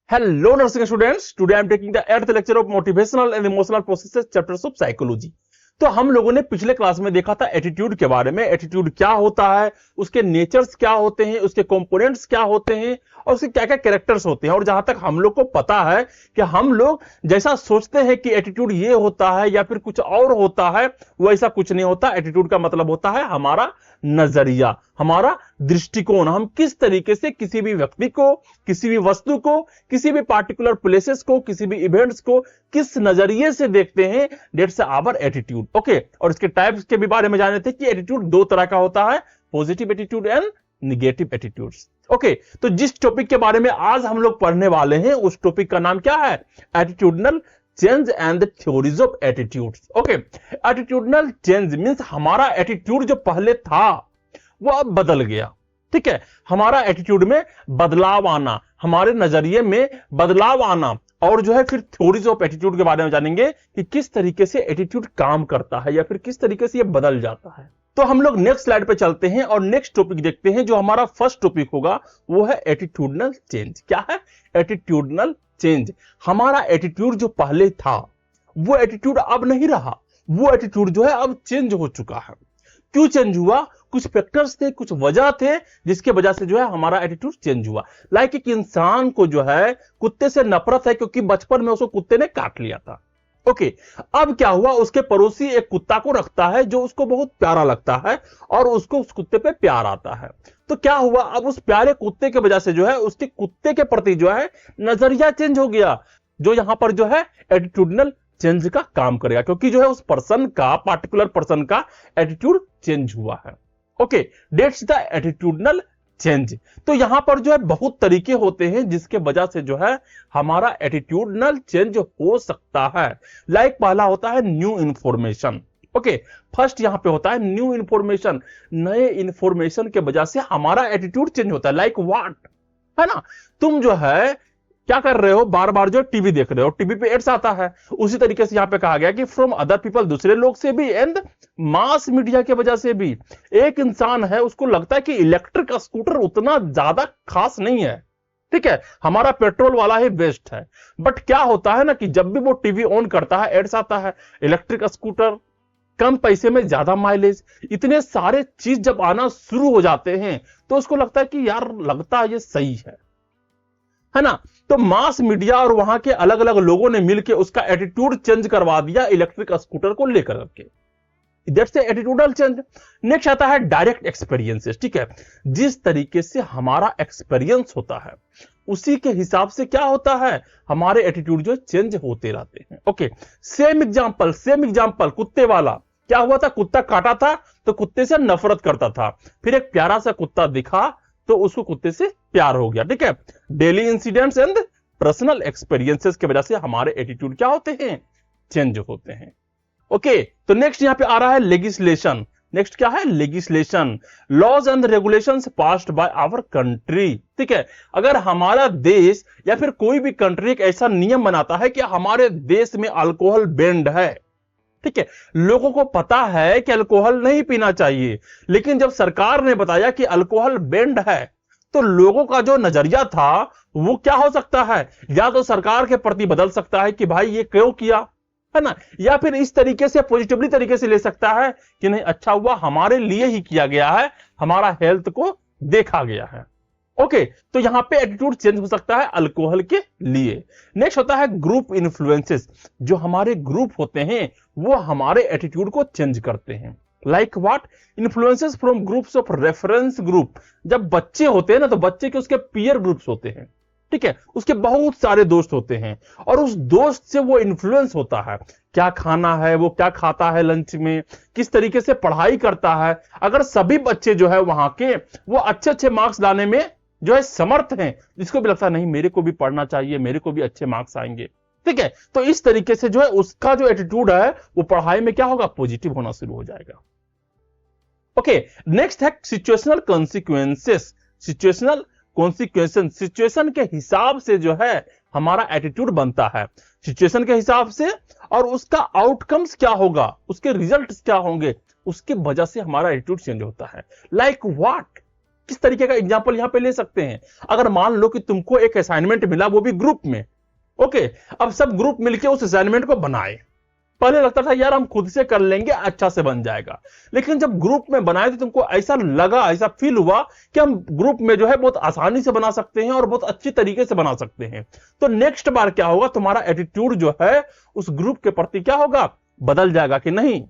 Hello, nursing students. Today I am taking the 8th lecture of motivational and emotional processes chapters of psychology. तो हम लोगों ने पिछले class में देखा था एटीट्यूड के बारे में। एटीट्यूड क्या होता है, उसके नेचर्स क्या होते हैं, उसके कंपोनेंट्स क्या होते हैं और उसके क्या क्या कैरेक्टर्स होते हैं। और जहां तक हम लोग को पता है कि हम लोग जैसा सोचते हैं कि एटीट्यूड ये होता है या फिर कुछ और होता है, वैसा कुछ नहीं होता। एटीट्यूड का मतलब होता है हमारा नजरिया, हमारा दृष्टिकोण। हम किस तरीके से किसी भी व्यक्ति को, किसी भी वस्तु को, किसी भी पार्टिकुलर प्लेसेस को, किसी भी इवेंट्स को किस नजरिए से देखते हैं, दैट्स आवर एटीट्यूड। ओके, और इसके टाइप्स के भी बारे में जाने थे कि एटीट्यूड दो तरह का होता है, positive attitude and negative attitudes. Okay, तो जिस टॉपिक के बारे में आज हम लोग पढ़ने वाले हैं उस टॉपिक का नाम क्या है? Attitudinal change and the theories of attitudes. Okay, attitudinal change means हमारा एटीट्यूड जो पहले था वो अब बदल गया। ठीक है, हमारा एटीट्यूड में बदलाव आना, हमारे नजरिए में बदलाव आना। और जो है फिर थ्योरीज ऑफ एटीट्यूड के बारे में जानेंगे कि किस तरीके से एटीट्यूड काम करता है या फिर किस तरीके से ये बदल जाता है। तो हम लोग नेक्स्ट स्लाइड पे चलते हैं और नेक्स्ट टॉपिक देखते हैं। जो हमारा फर्स्ट टॉपिक होगा वो है एटीट्यूडनल चेंज। क्या है एटीट्यूडनल चेंज? हमारा एटीट्यूड जो पहले था वो एटीट्यूड अब नहीं रहा, वो एटीट्यूड जो है अब चेंज हो चुका है। क्यों चेंज हुआ? कुछ फैक्टर्स थे, कुछ वजह थे जिसके वजह से जो है हमारा एटीट्यूड चेंज हुआ। लाइक एक इंसान को जो है कुत्ते से नफरत है क्योंकि बचपन में उसको कुत्ते ने काट लिया था। ओके, अब क्या हुआ? उसके पड़ोसी एक कुत्ता को रखता है जो उसको बहुत प्यारा लगता है और उसको उस कुत्ते पे प्यार आता है। तो क्या हुआ? अब उस प्यारे कुत्ते के वजह से जो है उसके कुत्ते के प्रति जो है नजरिया चेंज हो गया, जो यहां पर जो है एटीट्यूडनल चेंज का काम करेगा, क्योंकि जो है उस पर्सन का, पार्टिकुलर पर्सन का एटीट्यूड चेंज हुआ है। Okay, that's the attitudinal change. तो यहां पर जो है बहुत तरीके होते हैं जिसके वजह से जो है हमारा एटीट्यूडनल चेंज हो सकता है। लाइक पहला होता है न्यू इंफॉर्मेशन। ओके, फर्स्ट यहां पे होता है न्यू इंफॉर्मेशन। नए इंफॉर्मेशन के वजह से हमारा एटीट्यूड चेंज होता है। लाइक व्हाट, है ना? तुम जो है क्या कर रहे हो? बार बार जो टीवी देख रहे हो, टीवी पे एड्स आता है। उसी तरीके से यहां पे कहा गया कि फ्रॉम अदर पीपल, दूसरे लोग से भी, एंड मास मीडिया के वजह से भी। एक इंसान है उसको लगता है कि इलेक्ट्रिक स्कूटर उतना ज्यादा खास नहीं है, ठीक है, हमारा पेट्रोल वाला ही बेस्ट है। बट क्या होता है ना कि जब भी वो टीवी ऑन करता है एड्स आता है, इलेक्ट्रिक स्कूटर, कम पैसे में ज्यादा माइलेज, इतने सारे चीज जब आना शुरू हो जाते हैं तो उसको लगता है कि यार लगता है ये सही है ना? तो मास मीडिया और वहां के अलग अलग लोगों ने मिलकर उसका एटीट्यूड चेंज करवा दिया इलेक्ट्रिक स्कूटर को लेकर के। That's attitudinal change. नेक्स्ट आता है डायरेक्ट एक्सपीरियंसेस। ठीक है, जिस तरीके से हमारा एक्सपीरियंस होता है उसी के हिसाब से क्या होता है हमारे एटीट्यूड जो चेंज होते रहते हैं। ओके, सेम एग्जांपल कुत्ते वाला। क्या हुआ था? कुत्ता काटा था तो कुत्ते से नफरत करता था, फिर एक प्यारा सा कुत्ता दिखा तो उसको कुत्ते से प्यार हो गया। ठीक है, daily incidents and personal experiences की वजह से हमारे एटीट्यूड क्या होते हैं? चेंज होते हैं। ओके, तो नेक्स्ट यहां पे आ रहा है लेजिस्लेशन। नेक्स्ट क्या है? Legislation, laws and regulations passed by our country. ठीक है, अगर हमारा देश या फिर कोई भी कंट्री एक ऐसा नियम बनाता है कि हमारे देश में अल्कोहल बैंड है, ठीक है, लोगों को पता है कि अल्कोहल नहीं पीना चाहिए, लेकिन जब सरकार ने बताया कि अल्कोहल बैंड है तो लोगों का जो नजरिया था वो क्या हो सकता है? या तो सरकार के प्रति बदल सकता है कि भाई ये क्यों किया, है ना, या फिर इस तरीके से पॉजिटिवली तरीके से ले सकता है कि नहीं, अच्छा हुआ हमारे लिए ही किया गया है, हमारा हेल्थ को देखा गया है। ओके, तो यहां पे एटीट्यूड चेंज हो सकता है अल्कोहल के लिए। नेक्स्ट होता है ग्रुप इन्फ्लुएंसेस। जो हमारे ग्रुप होते हैं वो हमारे एटीट्यूड को चेंज करते हैं। Like what? Influences from groups of reference group. जब बच्चे होते हैं ना तो बच्चे के उसके पीयर ग्रुप्स होते हैं, ठीक है, उसके बहुत सारे दोस्त होते हैं और उस दोस्त से वो इन्फ्लुएंस होता है, क्या खाना है, वो क्या खाता है लंच में, किस तरीके से पढ़ाई करता है। अगर सभी बच्चे जो है वहां के वो अच्छे अच्छे मार्क्स लाने में जो है समर्थ हैं, जिसको भी लगता है नहीं मेरे को भी पढ़ना चाहिए, मेरे को भी अच्छे मार्क्स आएंगे, ठीक है, तो इस तरीके से जो है उसका जो एटीट्यूड है वो पढ़ाई में क्या होगा? पॉजिटिव होना शुरू हो जाएगा। ओके, नेक्स्ट है situational consequences. Situational consequences, situation के हिसाब से जो है हमारा एटीट्यूड बनता है, सिचुएशन के हिसाब से, और उसका आउटकम्स क्या होगा, उसके रिजल्ट्स क्या होंगे, उसकी वजह से हमारा एटीट्यूड चेंज होता है। Like what? किस तरीके का एग्जांपल यहां पे ले सकते हैं? अगर मान लो कि तुमको एक असाइनमेंट मिला, वो भी ग्रुप में, ओके, अब सब ग्रुप मिलके उस असाइनमेंट को बनाए। पहले लगता था यार हम खुद से कर लेंगे, अच्छा से बन जाएगा, लेकिन जब ग्रुप में बनाए तो तुमको ऐसा लगा, ऐसा फील हुआ कि हम ग्रुप में जो है बहुत आसानी से बना सकते हैं और बहुत अच्छी तरीके से बना सकते हैं। तो नेक्स्ट बार क्या होगा, तुम्हारा एटीट्यूड जो है उस ग्रुप के प्रति क्या होगा, बदल जाएगा कि नहीं,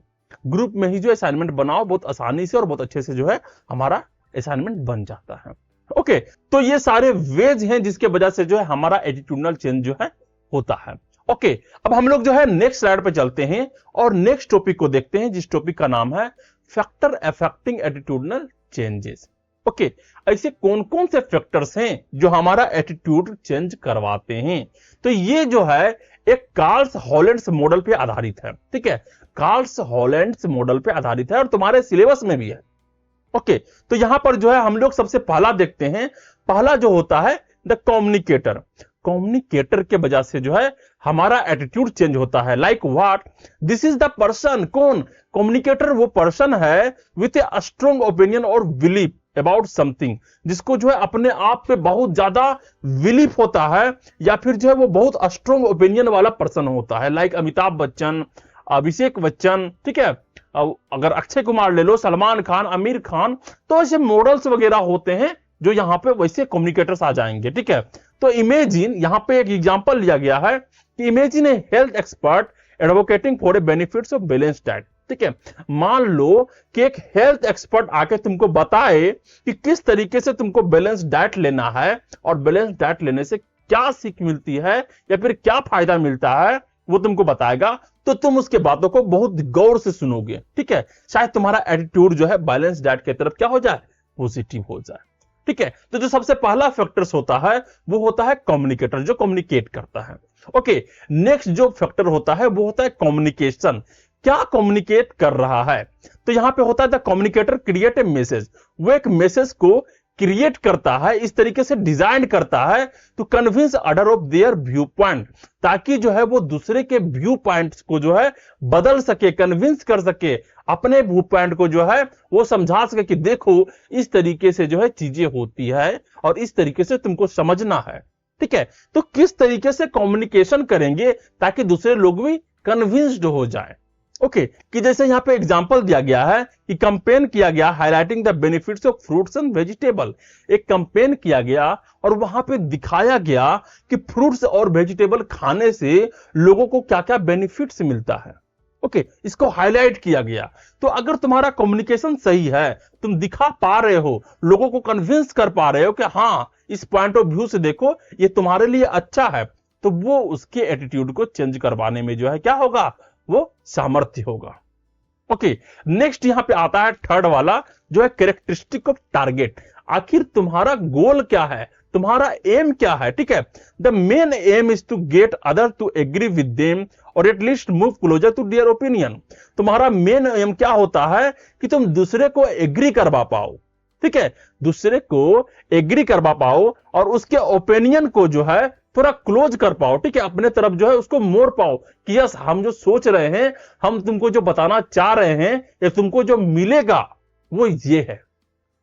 ग्रुप में ही जो असाइनमेंट बनाओ, बहुत आसानी से और बहुत अच्छे से जो है हमारा असाइनमेंट बन जाता है। ओके, तो ये सारे वेज हैं जिसके वजह से जो है हमारा एटीट्यूडनल चेंज जो है होता है। ओके, अब हम लोग जो है नेक्स्ट स्लाइड पे चलते हैं और नेक्स्ट टॉपिक को देखते हैं, जिस टॉपिक का नाम है factor affecting attitudinal changes. Okay, ऐसे कौन कौन से फैक्टर्स हैं जो हमारा एटीट्यूड चेंज करवाते हैं? तो ये जो है एक कार्ल्स हॉलैंड्स मॉडल पे आधारित है, ठीक है, कार्ल्स हॉलैंड्स मॉडल पे आधारित है और तुम्हारे सिलेबस में भी है। ओके, तो यहां पर जो है हम लोग सबसे पहला देखते हैं, पहला जो होता है द कम्युनिकेटर। कम्युनिकेटर के वजह से जो है हमारा एटीट्यूड चेंज होता है। Like what, this is the person, कौन, कम्युनिकेटर वो पर्सन है विथ ए स्ट्रॉन्ग ओपिनियन और बिलीफ अबाउट समथिंग, जिसको जो है अपने आप पे बहुत ज्यादा बिलीफ होता है, या फिर जो है वो बहुत स्ट्रॉन्ग ओपिनियन वाला पर्सन होता है। लाइक अमिताभ बच्चन, अभिषेक बच्चन, ठीक है, अगर अक्षय कुमार ले लो, सलमान खान, आमिर खान, तो ऐसे मॉडल्स वगैरह होते हैं जो यहां पे वैसे कम्युनिकेटर्स आ जाएंगे। ठीक है, तो इमेजिन, यहां पे एक एग्जांपल लिया गया है कि imagine A health expert advocating for a benefits of balance diet. ठीक है, मान लो कि एक हेल्थ एक्सपर्ट आके तुमको बताए कि किस तरीके से तुमको बैलेंस डाइट लेना है और बैलेंस डाइट लेने से क्या सीख मिलती है या फिर क्या फायदा मिलता है, वो तुमको बताएगा, तो तुम उसके बातों को बहुत गौर से सुनोगे। ठीक है, शायद तुम्हारा एटीट्यूड जो है बैलेंस डाइट की तरफ क्या हो जाए, पॉजिटिव हो जाए। ठीक है, तो जो सबसे पहला फैक्टर्स होता है वो होता है कम्युनिकेटर, जो कम्युनिकेट करता है। ओके, नेक्स्ट जो फैक्टर होता है वो होता है कम्युनिकेशन, क्या कम्युनिकेट कर रहा है। तो यहां पे होता है the communicator create a message, वो एक मैसेज को क्रिएट करता है, इस तरीके से डिजाइन करता है to convince other of their view point, ताकि जो है वो दूसरे के व्यू पॉइंट्स को जो है बदल सके, कन्विंस कर सके, अपने व्यू पॉइंट को जो है वो समझा सके कि देखो इस तरीके से जो है चीजें होती है और इस तरीके से तुमको समझना है। ठीक है, तो किस तरीके से कम्युनिकेशन करेंगे ताकि दूसरे लोग भी कन्विंस्ड हो जाए। ओके, कि जैसे यहां पे एग्जांपल दिया गया है कि कैंपेन किया गया highlighting the benefits of fruits and vegetable, एक कैंपेन किया गया और वहां पे दिखाया गया कि फ्रूट्स और वेजिटेबल खाने से लोगों को क्या क्या बेनिफिट्स मिलता है। ओके, इसको हाईलाइट किया गया। तो अगर तुम्हारा कम्युनिकेशन सही है, तुम दिखा पा रहे हो, लोगों को कन्विंस कर पा रहे हो कि हाँ इस पॉइंट ऑफ व्यू से देखो ये तुम्हारे लिए अच्छा है, तो वो उसके एटीट्यूड को चेंज करवाने में जो है क्या होगा, वो सामर्थ्य होगा। ओके, नेक्स्ट यहां पे आता है थर्ड वाला जो है कैरेक्टरिस्टिक ऑफ टारगेट, आखिर तुम्हारा गोल क्या है, तुम्हारा एम क्या है। ठीक है, the main aim is to get other to agree with them और at least move closer to their opinion. तुम्हारा मेन एम क्या होता है कि तुम दूसरे को एग्री करवा पाओ। ठीक है, दूसरे को एग्री करवा पाओ और उसके ओपिनियन को जो है थोड़ा क्लोज कर पाओ। ठीक है, अपने तरफ जो है उसको मोड़ पाओ कि यस हम जो सोच रहे हैं, हम तुमको जो बताना चाह रहे हैं या तुमको जो मिलेगा वो ये है।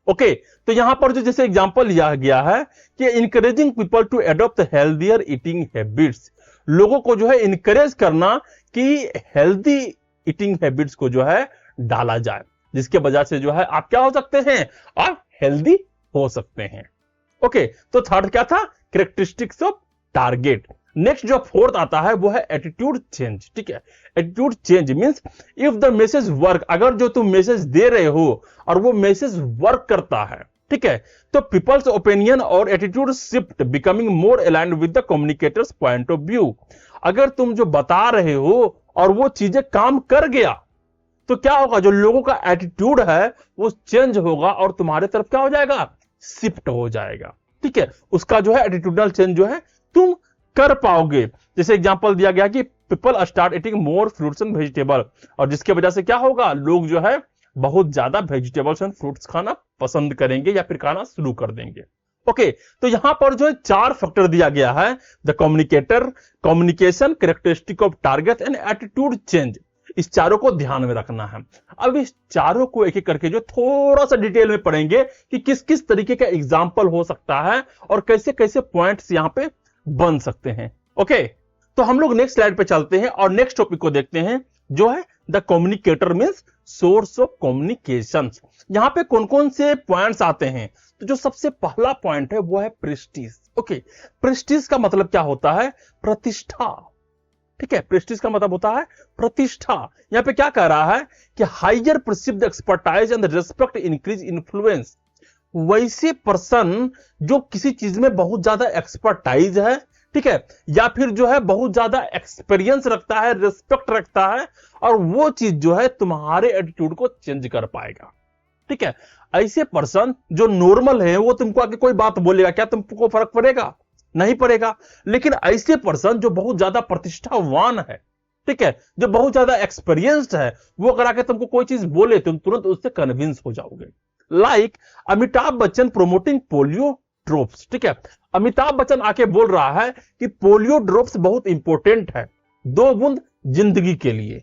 ओके, तो यहां पर जो जैसे एग्जांपल लिया गया है कि encouraging people to adopt healthier eating habits, लोगों को जो है इंकरेज करना कि हेल्दी ईटिंग हैबिट्स को जो है डाला जाए, जिसके वजह से जो है आप क्या हो सकते हैं, आप हेल्दी हो सकते हैं। ओके, तो थर्ड क्या था, कैरेक्टरिस्टिक्स ऑफ टारगेट। नेक्स्ट जो फोर्थ आता है वो है एटीट्यूड चेंज। ठीक है, attitude change means if the message work, अगर जो तुम मैसेज दे रहे हो और वो मैसेज वर्क करता है, ठीक है, तो पीपल्स ओपिनियन और attitude shift becoming more aligned with the communicators point of view. अगर तुम जो बता रहे हो और वो चीजें काम कर गया तो क्या होगा, जो लोगों का एटीट्यूड है वो चेंज होगा और तुम्हारे तरफ क्या हो जाएगा, शिफ्ट हो जाएगा। ठीक है, उसका जो है एटीट्यूडल चेंज जो है तुम कर पाओगे। जैसे एग्जांपल दिया गया कि people start eating more fruits and vegetable, और जिसके वजह से क्या होगा, लोग जो है बहुत ज्यादा वेजिटेबल्स एंड फ्रूट्स खाना पसंद करेंगे या फिर खाना शुरू कर देंगे। ओके, तो यहां पर जो है 4 फैक्टर दिया गया है, the communicator, communication, characteristic of target and attitude change. इस चारों को ध्यान में रखना है। अब इस चारों को एक एक करके जो थोड़ा सा डिटेल में पढ़ेंगे कि किस किस तरीके का एग्जाम्पल हो सकता है और कैसे कैसे पॉइंट्स यहां पे बन सकते हैं। ओके, तो हम लोग नेक्स्ट स्लाइड पे चलते हैं और नेक्स्ट टॉपिक को देखते हैं, जो है the communicator means source of communication. यहां पे कौन कौन से पॉइंट्स आते हैं? तो जो सबसे पहला पॉइंट है वो है प्रेस्टीज। ओके, प्रेस्टीज का मतलब क्या होता है? प्रतिष्ठा। ठीक है, प्रेस्टीज का मतलब होता है प्रतिष्ठा। यहां पे क्या कह रहा है कि higher perceived expertise and respect increase influence. वैसे पर्सन जो किसी चीज में बहुत ज्यादा एक्सपर्टाइज है, ठीक है, या फिर जो है बहुत ज्यादा एक्सपीरियंस रखता है, रिस्पेक्ट रखता है, और वो चीज जो है तुम्हारे एटीट्यूड को चेंज कर पाएगा। ठीक है, ऐसे पर्सन जो नॉर्मल है वो तुमको आके कोई बात बोलेगा, क्या तुमको फर्क पड़ेगा? नहीं पड़ेगा। लेकिन ऐसे पर्सन जो बहुत ज्यादा प्रतिष्ठावान है, ठीक है, जो बहुत ज्यादा एक्सपीरियंस्ड है, वो अगर आके तुमको कोई चीज बोले तुम तुरंत उससे कन्विंस हो जाओगे। Like Amitabh Bachchan promoting polio drops. ठीक है, अमिताभ बच्चन आके बोल रहा है कि पोलियो ड्रॉप्स बहुत इंपॉर्टेंट है, 2 बूंद जिंदगी के लिए,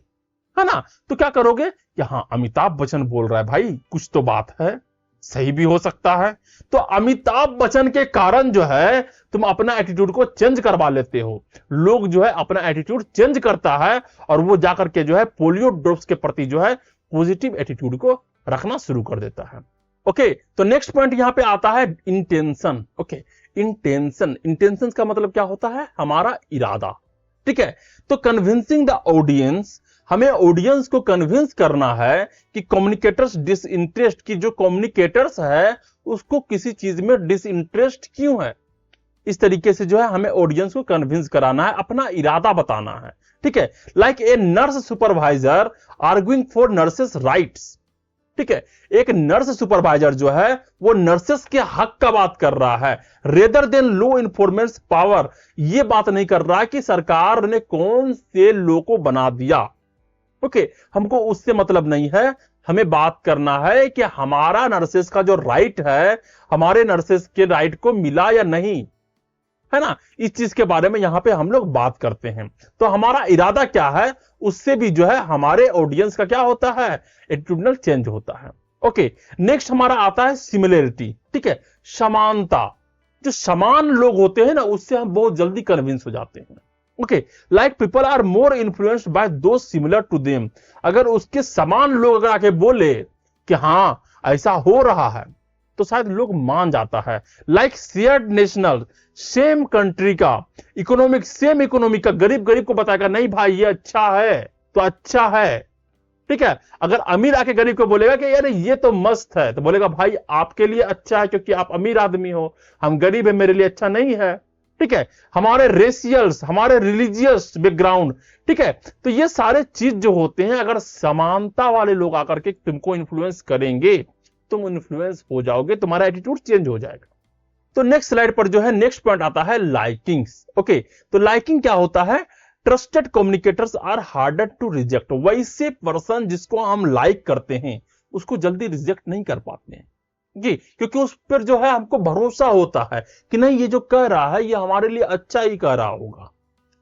है ना। तो क्या करोगे कि हाँ, अमिताभ बच्चन बोल रहा है, भाई कुछ तो बात है, सही भी हो सकता है। तो अमिताभ बच्चन के कारण जो है तुम अपना एटीट्यूड को चेंज करवा लेते हो। लोग जो है अपना एटीट्यूड चेंज करता है और वो जाकर के जो है पोलियो ड्रॉप्स के प्रति जो है पॉजिटिव एटीट्यूड को रखना शुरू कर देता है। ओके, तो नेक्स्ट पॉइंट यहां पे आता है इंटेंशन। ओके, इंटेंशन का मतलब क्या होता है? हमारा इरादा। ठीक है, तो कन्विंसिंग द ऑडियंस, हमें ऑडियंस को कन्विंस करना है कि कम्युनिकेटर्स डिसइंटरेस्ट, की जो कम्युनिकेटर्स है उसको किसी चीज में डिसइंटरेस्ट क्यों है, इस तरीके से जो है हमें ऑडियंस को कन्विंस कराना है, अपना इरादा बताना है। ठीक है, like a nurse supervisor arguing for nurses rights. ठीक है, एक नर्स सुपरवाइजर जो है वो नर्सेस के हक का बात कर रहा है, rather than low informants power. ये बात नहीं कर रहा कि सरकार ने कौन से लो को बना दिया। ओके, हमको उससे मतलब नहीं है, हमें बात करना है कि हमारा नर्सेस का जो राइट है, हमारे नर्सेस के राइट को मिला या नहीं, है ना। इस चीज के बारे में यहां पे हम लोग बात करते हैं। तो हमारा इरादा क्या है, उससे भी जो है हमारे ऑडियंस का क्या होता है, एटीट्यूडनल चेंज होता है। ओके, नेक्स्ट हमारा आता है सिमिलरिटी। ठीक है, समानता। जो समान लोग होते हैं ना, उससे हम बहुत जल्दी कन्विंस हो जाते हैं। Okay, like people are more influenced by those similar to them. अगर उसके समान लोग अगर आके बोले कि हां ऐसा हो रहा है, तो शायद लोग मान जाता है। Like shared national, same country का इकोनॉमिक, सेम इकोनॉमी का, गरीब गरीब को बताएगा नहीं भाई ये अच्छा है तो अच्छा है। ठीक है, अगर अमीर आके गरीब को बोलेगा कि यार ये तो मस्त है, तो बोलेगा भाई आपके लिए अच्छा है क्योंकि आप अमीर आदमी हो, हम गरीब है मेरे लिए अच्छा नहीं है। ठीक है, हमारे रेशियल्स, हमारे रिलीजियस बैकग्राउंड, ठीक है, तो ये सारे चीज जो होते हैं, अगर समानता वाले लोग आकर के तुमको इन्फ्लुएंस करेंगे, तुम इन्फ्लुएंस हो जाओगे, तुम्हारा एटीट्यूड चेंज हो जाएगा। तो नेक्स्ट स्लाइड पर जो है नेक्स्ट पॉइंट आता है लाइकिंग्स। ओके, तो लाइकिंग क्या होता है? Trusted communicators are harder to reject. वैसे पर्सन जिसको हम लाइक करते हैं उसको जल्दी रिजेक्ट नहीं कर पाते हैं जी, क्योंकि उस पर जो है हमको भरोसा होता है कि नहीं ये जो कह रहा है ये हमारे लिए अच्छा ही कह रहा होगा।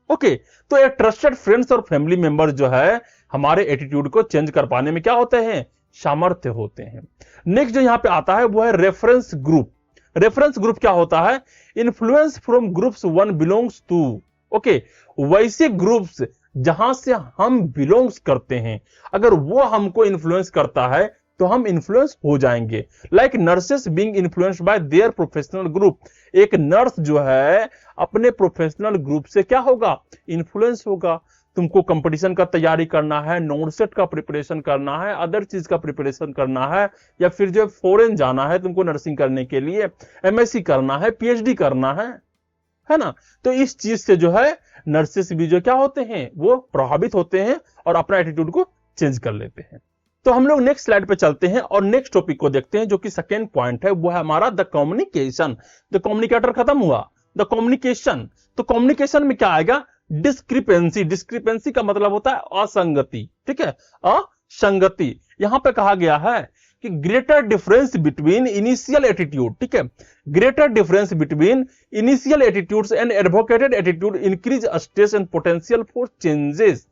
ओके, तो ये ट्रस्टेड फ्रेंड्स और फैमिली मेंबर जो है हमारे एटीट्यूड को चेंज कर पाने में क्या होते हैं? सामर्थ्य होते हैं। नेक्स्ट जो यहां पे आता है वो है रेफरेंस ग्रुप। रेफरेंस ग्रुप क्या होता है? Influence from groups one belongs to. Okay, वैसे ग्रुप्स जहां से हम बिलोंग्स करते हैं, अगर वो हमको इन्फ्लुएंस करता है तो हम इन्फ्लुएंस हो जाएंगे। Like nurses being influenced by their professional group. एक नर्स जो है अपने प्रोफेशनल ग्रुप से क्या होगा? इन्फ्लुएंस होगा। तुमको कंपटीशन का तैयारी करना है, नॉनसेट का प्रिपरेशन करना है, अदर चीज का प्रिपरेशन करना है, या फिर जो फॉरेन जाना है तुमको नर्सिंग करने के लिए, एमएससी करना है, पीएचडी करना है ना। तो इस चीज से जो है नर्सेस भी जो क्या होते हैं वो प्रभावित होते हैं और अपना एटीट्यूड को चेंज कर लेते हैं। तो हम लोग नेक्स्ट स्लाइड पे चलते हैं और नेक्स्ट टॉपिक को देखते हैं, जो कि सेकेंड पॉइंट है, वो है हमारा द कम्युनिकेशन। द कम्युनिकेटर खत्म हुआ, द कम्युनिकेशन। तो कम्युनिकेशन में क्या आएगा? डिस्क्रिपेंसी। डिस्क्रिपेंसी का मतलब होता है असंगति। ठीक है, असंगति। यहां पे कहा गया है कि greater difference between initial attitude. ठीक है, greater difference between initial attitudes and advocated attitude increase stress and potential for changes.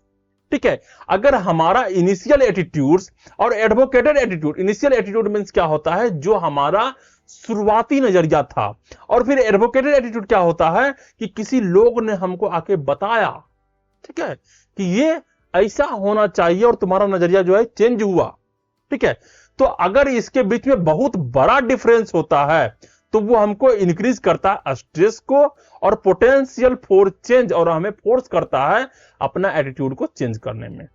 ठीक है। अगर हमारा इनिशियल एटीट्यूड्स और advocated attitude, initial attitude means क्या होता है, जो हमारा शुरुआती नजरिया था, और फिर एडवोकेटेड एटीट्यूड क्या होता है कि किसी लोग ने हमको आके बताया, ठीक है, कि ये ऐसा होना चाहिए और तुम्हारा नजरिया जो है चेंज हुआ, ठीक है। तो अगर इसके बीच में बहुत बड़ा डिफरेंस होता है तो वो हमको इंक्रीज करता है स्ट्रेस को और पोटेंशियल फॉर चेंज, और हमें फोर्स करता है अपना एटीट्यूड को चेंज करने में।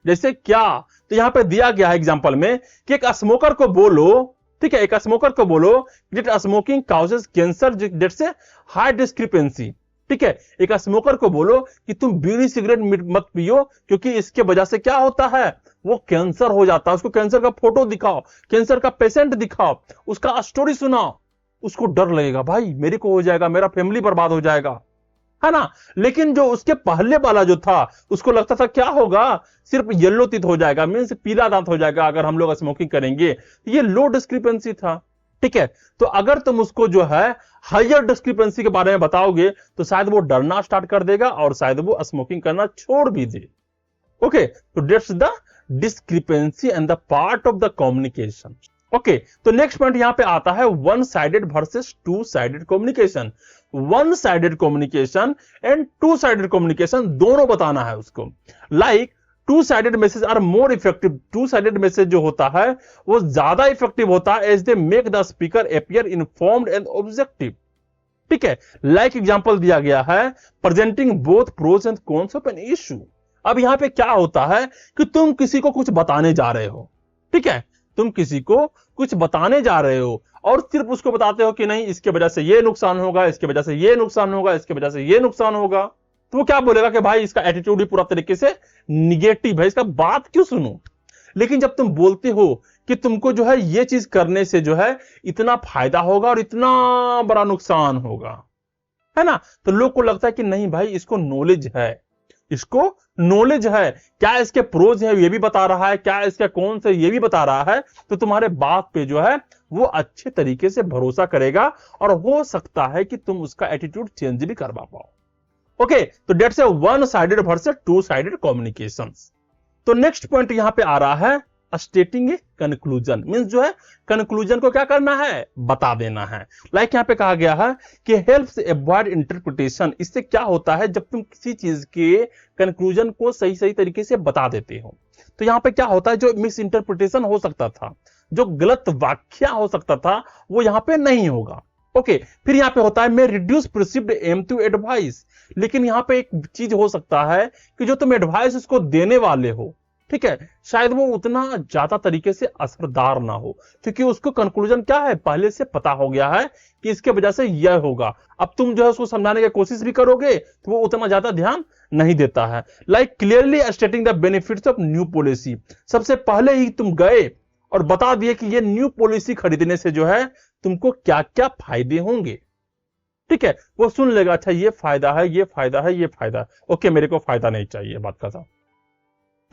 जैसे क्या, तो यहां पे दिया गया है एग्जांपल में कि एक स्मोकर को बोलो, ठीक है, एक स्मोकर को बोलो that smoking causes cancer, that's a high discrepancy, ठीक है। एक स्मोकर को बोलो कि तुम बीड़ी सिगरेट मत पियो क्योंकि इसके वजह से क्या होता है, वो कैंसर हो जाता है। उसको कैंसर का फोटो दिखाओ, कैंसर का पेशेंट दिखाओ, उसका स्टोरी सुनाओ, उसको डर लगेगा, भाई मेरे को हो जाएगा, मेरा फैमिली बर्बाद हो जाएगा, है ना। लेकिन जो उसके पहले वाला जो था उसको लगता था क्या होगा, सिर्फ येलो टीथ हो जाएगा, मींस पीला दांत हो जाएगा अगर हम लोग स्मोकिंग करेंगे। ये लो डिस्क्रिपेंसी था, ठीक है। तो अगर तुम उसको जो है हायर डिस्क्रिपेंसी के बारे में बताओगे तो शायद वो डरना स्टार्ट कर देगा और शायद वो स्मोकिंग करना छोड़ भी दे। ओके, तो that's the discrepancy and the part of the communication. Okay, तो नेक्स्ट पॉइंट यहां पे आता है one sided versus two sided communication. One sided communication and two sided communication दोनों बताना है उसको। Like two sided message are more effective, two sided message जो होता है वो ज्यादा इफेक्टिव होता है as they make the speaker appear informed and objective, ठीक है। लाइक एग्जांपल दिया गया है presenting both pros and cons of an issue. अब यहां पे क्या होता है कि तुम किसी को कुछ बताने जा रहे हो, ठीक है, तुम किसी को कुछ बताने जा रहे हो और सिर्फ उसको बताते हो कि नहीं इसके वजह से ये नुकसान होगा, इसके वजह से ये नुकसान होगा, इसके वजह से ये नुकसान होगा, तो वो क्या बोलेगा कि भाई इसका एटीट्यूड भी पूरा तरीके से निगेटिव है, इसका बात क्यों सुनूं। लेकिन जब तुम बोलते हो कि तुमको जो है ये चीज करने से जो है इतना फायदा होगा और इतना बड़ा नुकसान होगा, है ना, तो लोग को लगता है कि नहीं भाई इसको नॉलेज है, इसको नॉलेज है, क्या इसके प्रोज है ये भी बता रहा है, क्या इसका कौन से ये भी बता रहा है, तो तुम्हारे बात पे जो है वो अच्छे तरीके से भरोसा करेगा और हो सकता है कि तुम उसका एटीट्यूड चेंज भी करवा पाओ। ओके, तो that's a one sided versus two sided communications. तो नेक्स्ट पॉइंट यहां पे आ रहा है स्टेटिंग ए कंक्लूजन, मींस जो है कंक्लूजन को क्या करना है, बता देना है। लाइक यहां पे कहा गया है कि हेल्प्स अवॉइड इंटरप्रिटेशन। इससे क्या होता है जब तुम किसी चीज के कंक्लूजन को सही सही तरीके से बता देते हो तो यहां पे क्या होता है, जो मिस इंटरप्रिटेशन हो सकता था, जो गलत व्याख्या हो सकता था, वो यहां पे नहीं होगा। ओके, फिर यहां पे होता है may reduce perceived aim to advice. लेकिन यहां पे एक चीज हो सकता है कि जो तुम एडवाइस उसको देने वाले हो, ठीक है, शायद वो उतना ज्यादा तरीके से असरदार ना हो क्योंकि उसको कंक्लूजन क्या है पहले से पता हो गया है कि इसके वजह से यह होगा। अब तुम जो है उसको समझाने की कोशिश भी करोगे तो वो उतना ज्यादा ध्यान नहीं देता है। Like clearly stating the benefits of new policy. सबसे पहले ही तुम गए और बता दिए कि ये न्यू पॉलिसी खरीदने से जो है तुमको क्या क्या फायदे होंगे, ठीक है, वो सुन लेगा, अच्छा ये फायदा है, ये फायदा है, ये फायदा है, ओके मेरे को फायदा नहीं चाहिए, बात का साथ,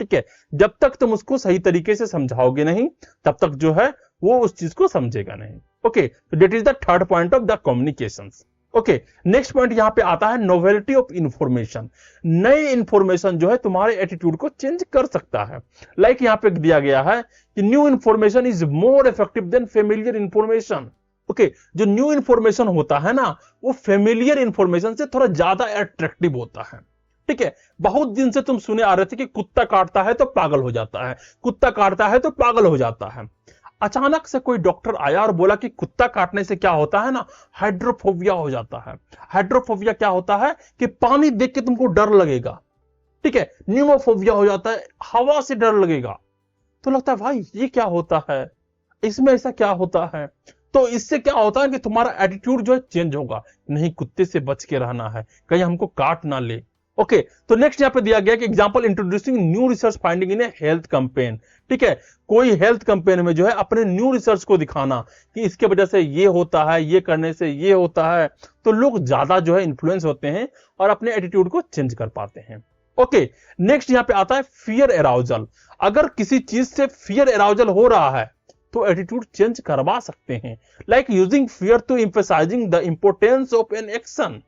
ठीक है। जब तक तुम उसको सही तरीके से समझाओगे नहीं तब तक जो है वो उस चीज को समझेगा नहीं। ओके, तो that is the third point of the communications. Okay, next point यहां पे आता है नोवेलिटी ऑफ इंफॉर्मेशन। नए इंफॉर्मेशन जो है तुम्हारे एटीट्यूड को चेंज कर सकता है। लाइक यहां पे दिया गया है कि new information is more effective than familiar information. Okay, जो न्यू इंफॉर्मेशन होता है ना वो फेमिलियर इंफॉर्मेशन से थोड़ा ज्यादा अट्रैक्टिव होता है, ठीक है। बहुत दिन से तुम सुने आ रहे थे कि कुत्ता काटता है तो पागल हो जाता है, कुत्ता काटता है तो पागल हो जाता है। अचानक से कोई डॉक्टर आया और बोला कि कुत्ता काटने से क्या होता है ना, हाइड्रोफोबिया हो जाता है। हाइड्रोफोबिया क्या होता है कि पानी देख के तुमको डर लगेगा, ठीक है। न्यूमोफोबिया हो जाता है, हवा से डर लगेगा। तो लगता है भाई ये क्या होता है, इसमें ऐसा क्या होता है। तो इससे क्या होता है कि तुम्हारा एटीट्यूड जो है चेंज होगा, नहीं कुत्ते से बच के रहना है, कहीं हमको काट ना ले। ओके, तो नेक्स्ट यहां पे दिया गया कि example introducing new research finding in A health campaign, ठीक है। कोई हेल्थ कैंपेन में जो है अपने न्यू रिसर्च को दिखाना कि इसके वजह से ये होता है, ये करने से ये होता है, तो लोग ज्यादा जो है इन्फ्लुएंस होते हैं और अपने एटीट्यूड को चेंज कर पाते हैं। ओके, नेक्स्ट यहां पे आता है फियर एराउजल। अगर किसी चीज से फियर एराउजल हो रहा है तो एटीट्यूड चेंज करवा सकते हैं। Like using fear to emphasising the importance of an action,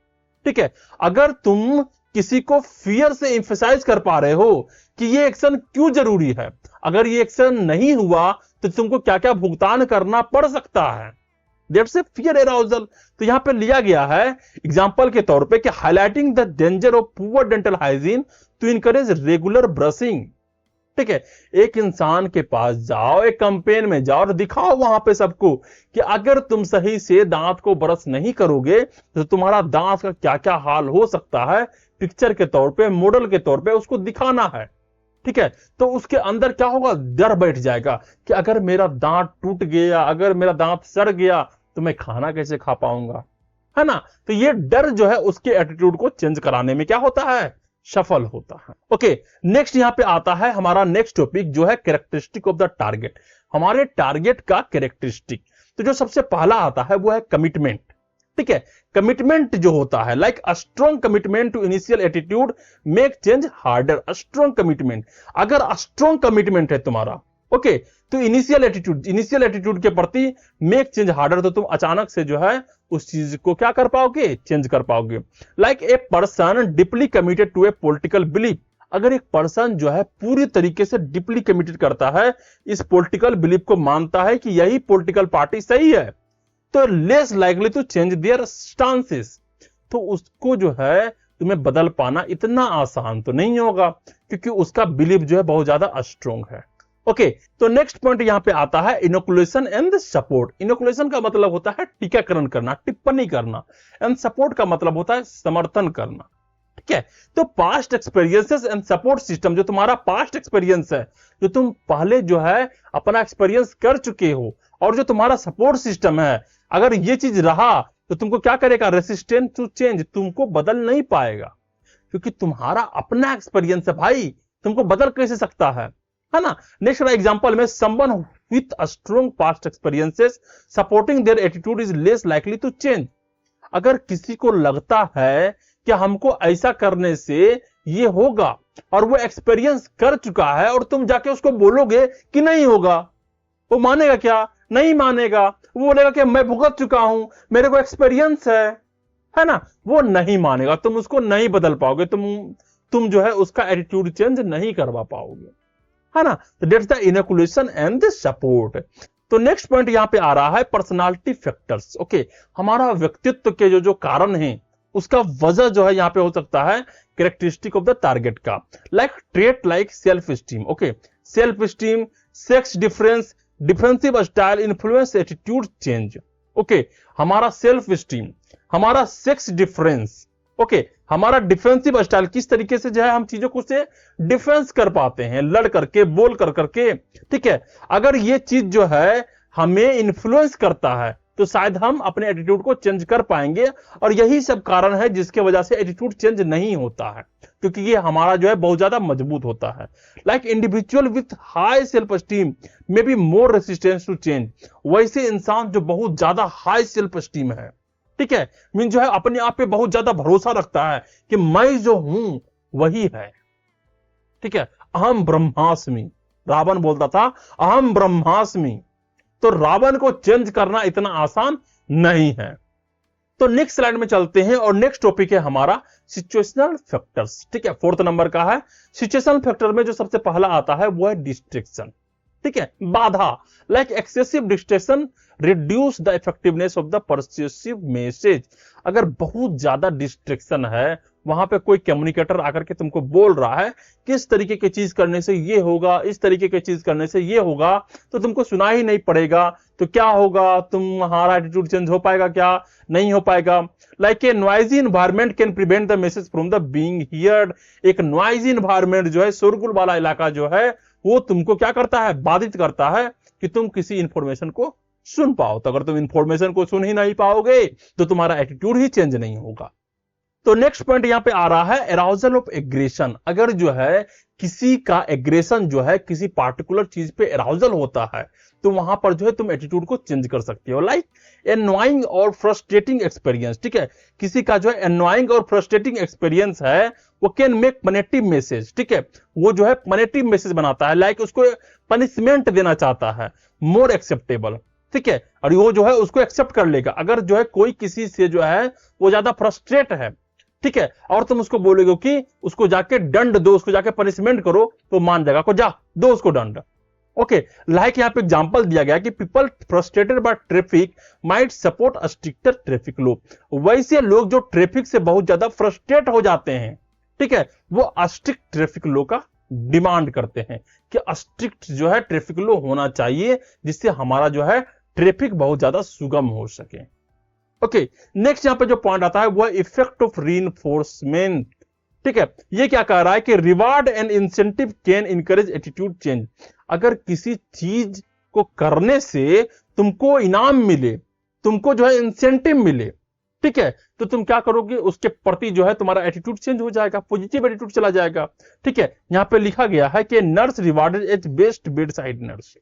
ठीक है। अगर तुम किसी को फियर से एम्फसाइज कर पा रहे हो कि ये एक्शन क्यों जरूरी है, अगर ये एक्शन नहीं हुआ तो तुमको क्या क्या भुगतान करना पड़ सकता है। That's a fear arousal. तो यहां पे लिया गया है एग्जांपल के तौर पे कि highlighting the danger of poor dental hygiene to encourage regular brushing. ठीक है, एक इंसान के पास जाओ, एक कैंपेन में जाओ और दिखाओ वहां पे सबको कि अगर तुम सही से दांत को ब्रश नहीं करोगे तो तुम्हारा दांत का क्या क्या हाल हो सकता है, पिक्चर के तौर पे, मॉडल के तौर पे उसको दिखाना है। ठीक है, तो उसके अंदर क्या होगा, डर बैठ जाएगा कि अगर मेरा दांत टूट गया, अगर मेरा दांत सड़ गया तो मैं खाना कैसे खा पाऊंगा, है ना। तो ये डर जो है उसके एटीट्यूड को चेंज कराने में क्या होता है, सफल होता है। ओके, नेक्स्ट यहां पे आता है हमारा नेक्स्ट टॉपिक जो है कैरेक्टरिस्टिक ऑफ द टारगेट, हमारे टारगेट का कैरेक्टरिस्टिक। तो जो सबसे पहला आता है वो है कमिटमेंट। ठीक है, कमिटमेंट जो होता है like a strong commitment to initial attitude make change harder. A strong commitment, अगर स्ट्रॉन्ग कमिटमेंट है तुम्हारा, ओके, तो इनिशियल एटीट्यूड के प्रति मेक चेंज हार्डर, तो तुम अचानक से जो है उस चीज को क्या कर पाओगे, चेंज कर पाओगे। Like a person deeply committed to a political belief, अगर एक पर्सन जो है पूरी तरीके से डीपली कमिटेड करता है, इस पॉलिटिकल बिलीफ को मानता है कि यही पॉलिटिकल पार्टी सही है, तो less likely to change their stances, तो उसको जो है तुम्हें बदल पाना इतना आसान तो नहीं होगा क्योंकि उसका बिलीफ जो है बहुत ज्यादा स्ट्रॉन्ग है। ओके, तो नेक्स्ट पॉइंट यहां पे आता है इनोकुलेशन एंड सपोर्ट। इनोकुलेशन का मतलब होता है टीकाकरण करना, टिप्पणी करना, एंड सपोर्ट का मतलब होता है समर्थन करना। ठीक है, तो past experiences and support system, जो तुम्हारा पास्ट एक्सपीरियंस है, जो तुम पहले जो है अपना एक्सपीरियंस कर चुके हो, और जो तुम्हारा सपोर्ट सिस्टम है, अगर ये चीज रहा तो तुमको क्या करेगा, रेसिस्टेंट टू चेंज, तुमको बदल नहीं पाएगा क्योंकि तुम्हारा अपना एक्सपीरियंस है भाई, तुमको बदल कैसे सकता है ना। नेक्स्ट एग्जांपल में someone with a strong past experiences supporting their attitude is less likely to change. अगर किसी को लगता है कि हमको ऐसा करने से ये होगा और वो एक्सपीरियंस कर चुका है और तुम जाके उसको बोलोगे कि नहीं होगा, वो मानेगा क्या, नहीं मानेगा। वो बोलेगा कि मैं भुगत चुका हूं, मेरे को एक्सपीरियंस है ना, वो नहीं मानेगा, तुम उसको नहीं बदल पाओगे, तुम जो है उसका एटीट्यूड चेंज नहीं करवा पाओगे, है ना। तो that's the inoculation and the support. तो नेक्स्ट पॉइंट यहां पे आ रहा है पर्सनालिटी फैक्टर्स। ओके, हमारा व्यक्तित्व के जो कारण है उसका वजह जो है यहां पे हो सकता है कैरेक्टरिस्टिक ऑफ द टारगेट का, like trait like self esteem. Okay, self esteem, sex difference, defensive style influence attitude change. Okay, हमारा सेल्फ स्टीम, हमारा सेक्स डिफरेंस, ओके, हमारा डिफेंसिव स्टाइल, किस तरीके से जो है हम चीजों को से डिफेंस कर पाते हैं, लड़ करके, बोल कर करके। ठीक है, अगर ये चीज जो है हमें इन्फ्लुएंस करता है तो शायद हम अपने एटीट्यूड को चेंज कर पाएंगे, और यही सब कारण है जिसके वजह से एटीट्यूड चेंज नहीं होता है क्योंकि ये हमारा जो है बहुत ज्यादा मजबूत होता है। Like individual with high self esteem may be more resistance to change, वैसे इंसान जो बहुत ज्यादा हाई सेल्फ स्टीम है, ठीक है, मीन जो है अपने आप पे बहुत ज्यादा भरोसा रखता है कि मैं जो हूं वही है। ठीक है, अहम ब्रह्मास्मि, रावण बोलता था अहम ब्रह्मास्मि, तो रावण को चेंज करना इतना आसान नहीं है। तो नेक्स्ट स्लाइड में चलते हैं और नेक्स्ट टॉपिक है हमारा सिचुएशनल फैक्टर्स। ठीक है, 4th नंबर का है। सिचुएशनल फैक्टर में जो सबसे पहला आता है वो है डिस्ट्रैक्शन। ठीक है, बाधा, like excessive distraction reduce the effectiveness of the persuasive message. अगर बहुत ज्यादा डिस्ट्रैक्शन है, वहां पे कोई कम्युनिकेटर आकर के तुमको बोल रहा है किस तरीके की चीज करने से ये होगा, इस तरीके की चीज करने से ये होगा, तो तुमको सुना ही नहीं पड़ेगा, तो क्या होगा, तुम्हारा एटीट्यूड चेंज हो पाएगा क्या, नहीं हो पाएगा। Like a noisy environment can prevent the message from the being heard. एक नॉइजी एनवायरनमेंट जो है, शोरगुल वाला इलाका जो है, वो तुमको क्या करता है, बाधित करता है कि तुम किसी इंफॉर्मेशन को सुन पाओ। तो अगर तुम इंफॉर्मेशन को सुन ही नहीं पाओगे तो तुम्हारा एटीट्यूड ही चेंज नहीं होगा। तो नेक्स्ट पॉइंट यहां पे आ रहा है एराउजल ऑफ एग्रेशन। अगर जो है किसी का एग्रेशन जो है, किसी पार्टिकुलर चीज पे एराउजल होता है, तो वहां पर जो है तुम एटीट्यूड को चेंज कर सकते हो। लाइक एनॉइंग और फ्रस्ट्रेटिंग एक्सपीरियंस। ठीक है, किसी का जो है एनॉइंग और फ्रस्ट्रेटिंग एक्सपीरियंस है, वो कैन मेक पनेटिव मैसेज। ठीक है, वो जो है पनेटिव मैसेज बनाता है, लाइक उसको पनिशमेंट देना चाहता है, मोर एक्सेप्टेबल। ठीक है, और वो जो है उसको एक्सेप्ट कर लेगा। अगर जो है कोई किसी से जो है वो ज्यादा फ्रस्ट्रेट है, ठीक है, और तुम उसको बोलोगे कि उसको जाके दंड दो, उसको जाके पनिशमेंट करो, तो मान जाएगा, को जा दो उसको दंड। ओके, लाइक यहाँ पे एग्जांपल दिया गया कि people frustrated by traffic might support a stricter traffic law. वैसे लोग जो ट्रैफिक से बहुत ज्यादा फ्रस्ट्रेट हो जाते हैं, ठीक है, वो स्ट्रिक्ट ट्रैफिक लॉ का डिमांड करते हैं कि स्ट्रिक्ट जो है ट्रैफिक लॉ होना चाहिए, जिससे हमारा जो है ट्रैफिक बहुत ज्यादा सुगम हो सके। ओके, नेक्स्ट यहां पे जो पॉइंट आता है वो इफेक्ट ऑफ रीइंफोर्समेंट। ठीक है, ये क्या कह रहा है कि reward and incentive can encourage attitude change. अगर किसी चीज को करने से तुमको इनाम मिले, तुमको जो है इंसेंटिव मिले, ठीक है, तो तुम क्या करोगे, उसके प्रति जो है तुम्हारा एटीट्यूड चेंज हो जाएगा, पॉजिटिव एटीट्यूड चला जाएगा। ठीक है, यहां पे लिखा गया है कि nurse rewarded as best bedside nurse.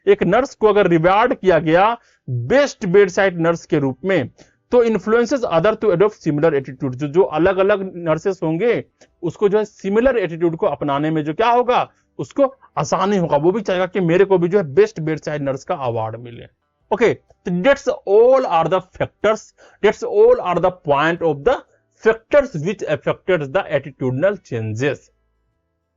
एक नर्स को अगर रिवार्ड किया गया बेस्ट बेड साइड नर्स के रूप में, तो influences other to adopt similar attitude. जो अलग अलग नर्सेस होंगे उसको जो है सिमिलर एटीट्यूड को अपनाने में जो क्या होगा, उसको आसानी होगा, वो भी चाहेगा कि मेरे को भी जो है बेस्ट बेड साइड नर्स का अवार्ड मिले। Okay, that's all are the factors, that's all are the point of the factors which affected the attitudinal changes.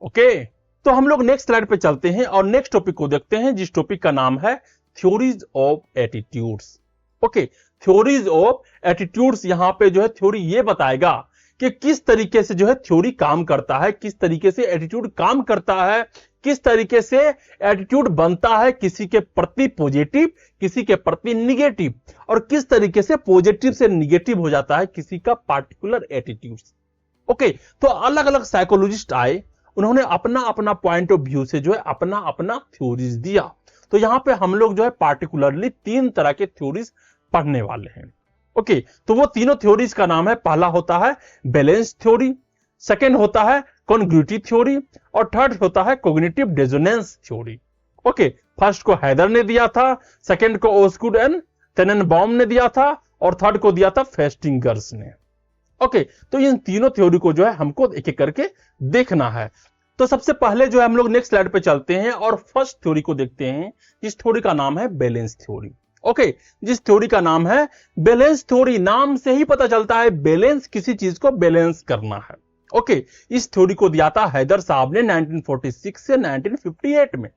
Okay, तो हम लोग नेक्स्ट स्लाइड पे चलते हैं और नेक्स्ट टॉपिक को देखते हैं, जिस टॉपिक का नाम है theories of attitudes. Okay, theories of attitudes, यहां पे जो है थ्योरी ये बताएगा कि किस तरीके से जो है थ्योरी काम करता है, किस तरीके से एटीट्यूड काम करता है, किस तरीके से एटीट्यूड बनता है किसी के प्रति पॉजिटिव, किसी के प्रति निगेटिव, और किस तरीके से पॉजिटिव से निगेटिव हो जाता है किसी का पार्टिकुलर एटीट्यूड। ओके, तो अलग अलग साइकोलॉजिस्ट आए, उन्होंने अपना अपना पॉइंट ऑफ व्यू से जो है अपना अपना थ्योरीज दिया। तो यहां पे हम लोग जो है पार्टिकुलरली 3 तरह के थ्योरीज पढ़ने वाले हैं। ओके, तो वो तीनों थ्योरीज का नाम है, पहला होता है बैलेंस थ्योरी, सेकेंड होता है कॉन्ग्रुइटी थ्योरी, और थर्ड होता है cognitive dissonance theory. Okay, first को हैदर ने दिया था, सेकेंड को ओस्गुड एंड टेनेनबाउम ने दिया था, और थर्ड को दिया था फेस्टिंगर्स ने। ओके, तो इन तीनों थ्योरी को जो है हमको एक एक करके देखना है। तो सबसे पहले जो है हम लोग नेक्स्ट स्लाइड पे चलते हैं और फर्स्ट थ्योरी को देखते हैं, जिस थ्योरी का नाम है बैलेंस थ्योरी। ओके, जिस थ्योरी का नाम है बैलेंस थ्योरी, नाम से ही पता चलता है बैलेंस, किसी चीज को बैलेंस करना है। ओके, इस थ्योरी को दिया था हैदर साहब ने 1946 से 1958 में।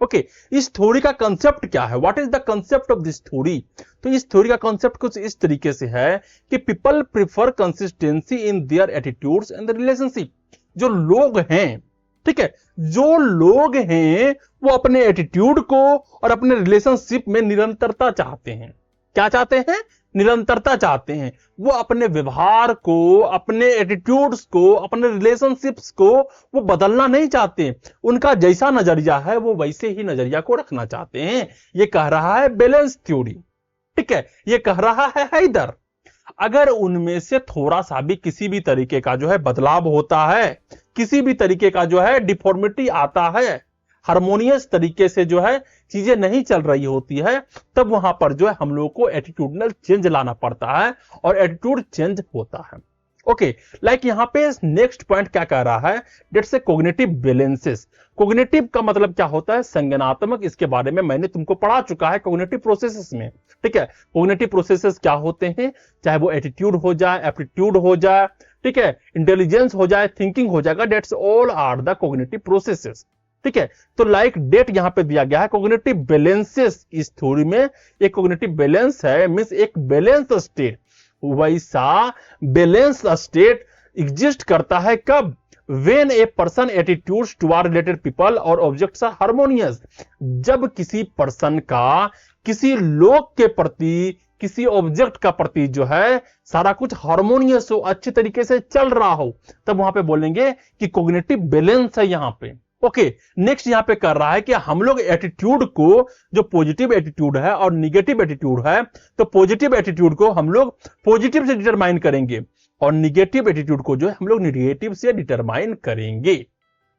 ओके, इस थ्योरी का कंसेप्ट क्या है, what is the concept of this theory? तो इस थ्योरी का कंसेप्ट कुछ इस तरीके से है कि people prefer consistency in their attitudes and relationship. जो लोग हैं, ठीक है, जो लोग हैं वो अपने एटीट्यूड को और अपने रिलेशनशिप में निरंतरता चाहते हैं। क्या चाहते हैं? निरंतरता चाहते हैं। वो अपने व्यवहार को, अपने एटीट्यूड्स को, अपने रिलेशनशिप्स को वो बदलना नहीं चाहते। उनका जैसा नजरिया है वो वैसे ही नजरिया को रखना चाहते हैं। ये कह रहा है बैलेंस थ्योरी, ठीक है, ये कह रहा है हैदर। अगर उनमें से थोड़ा सा भी किसी भी तरीके का जो है बदलाव होता है, किसी भी तरीके का जो है डिफॉर्मिटी आता है, हार्मोनियस तरीके से जो है चीजें नहीं चल रही होती है, तब वहां पर जो है हम लोग को एटीट्यूडनल चेंज लाना पड़ता है और एटीट्यूड चेंज होता है। ओके, लाइक यहां पे नेक्स्ट पॉइंट क्या कह रहा है, डेट्स ए कॉग्निटिव बैलेंसेस। कॉग्निटिव का मतलब क्या होता है? संज्ञानात्मक। इसके बारे में मैंने तुमको पढ़ा चुका है कॉग्निटिव प्रोसेसेस में, ठीक है। कॉग्निटिव प्रोसेसेस क्या होते हैं, चाहे वो एटीट्यूड हो जाए, एप्टीट्यूड हो जाए, ठीक है, इंटेलिजेंस हो जाए, थिंकिंग हो जाएगा, that's all are the cognitive processes, ठीक है। तो लाइक डेट यहां पे दिया गया है कॉग्निटिव बैलेंसेस। इस थ्योरी में एक कॉग्निटिव बैलेंस है, मींस एक बैलेंस स्टेट। वैसा बैलेंस स्टेट एग्जिस्ट करता है कब? When a person attitudes toward related people or objects are harmonious, जब किसी पर्सन का किसी लोग के प्रति, किसी ऑब्जेक्ट का प्रति जो है सारा कुछ हार्मोनियस हो, अच्छे तरीके से चल रहा हो, तब वहां पे बोलेंगे कि कॉग्निटिव बैलेंस है यहां पे। ओके, नेक्स्ट यहां पे कर रहा है कि हम लोग एटीट्यूड को, जो पॉजिटिव एटीट्यूड है और निगेटिव एटीट्यूड है, तो पॉजिटिव एटीट्यूड को हम लोग पॉजिटिव से डिटरमाइन करेंगे और निगेटिव एटीट्यूड को जो है हम लोग निगेटिव से डिटरमाइन करेंगे,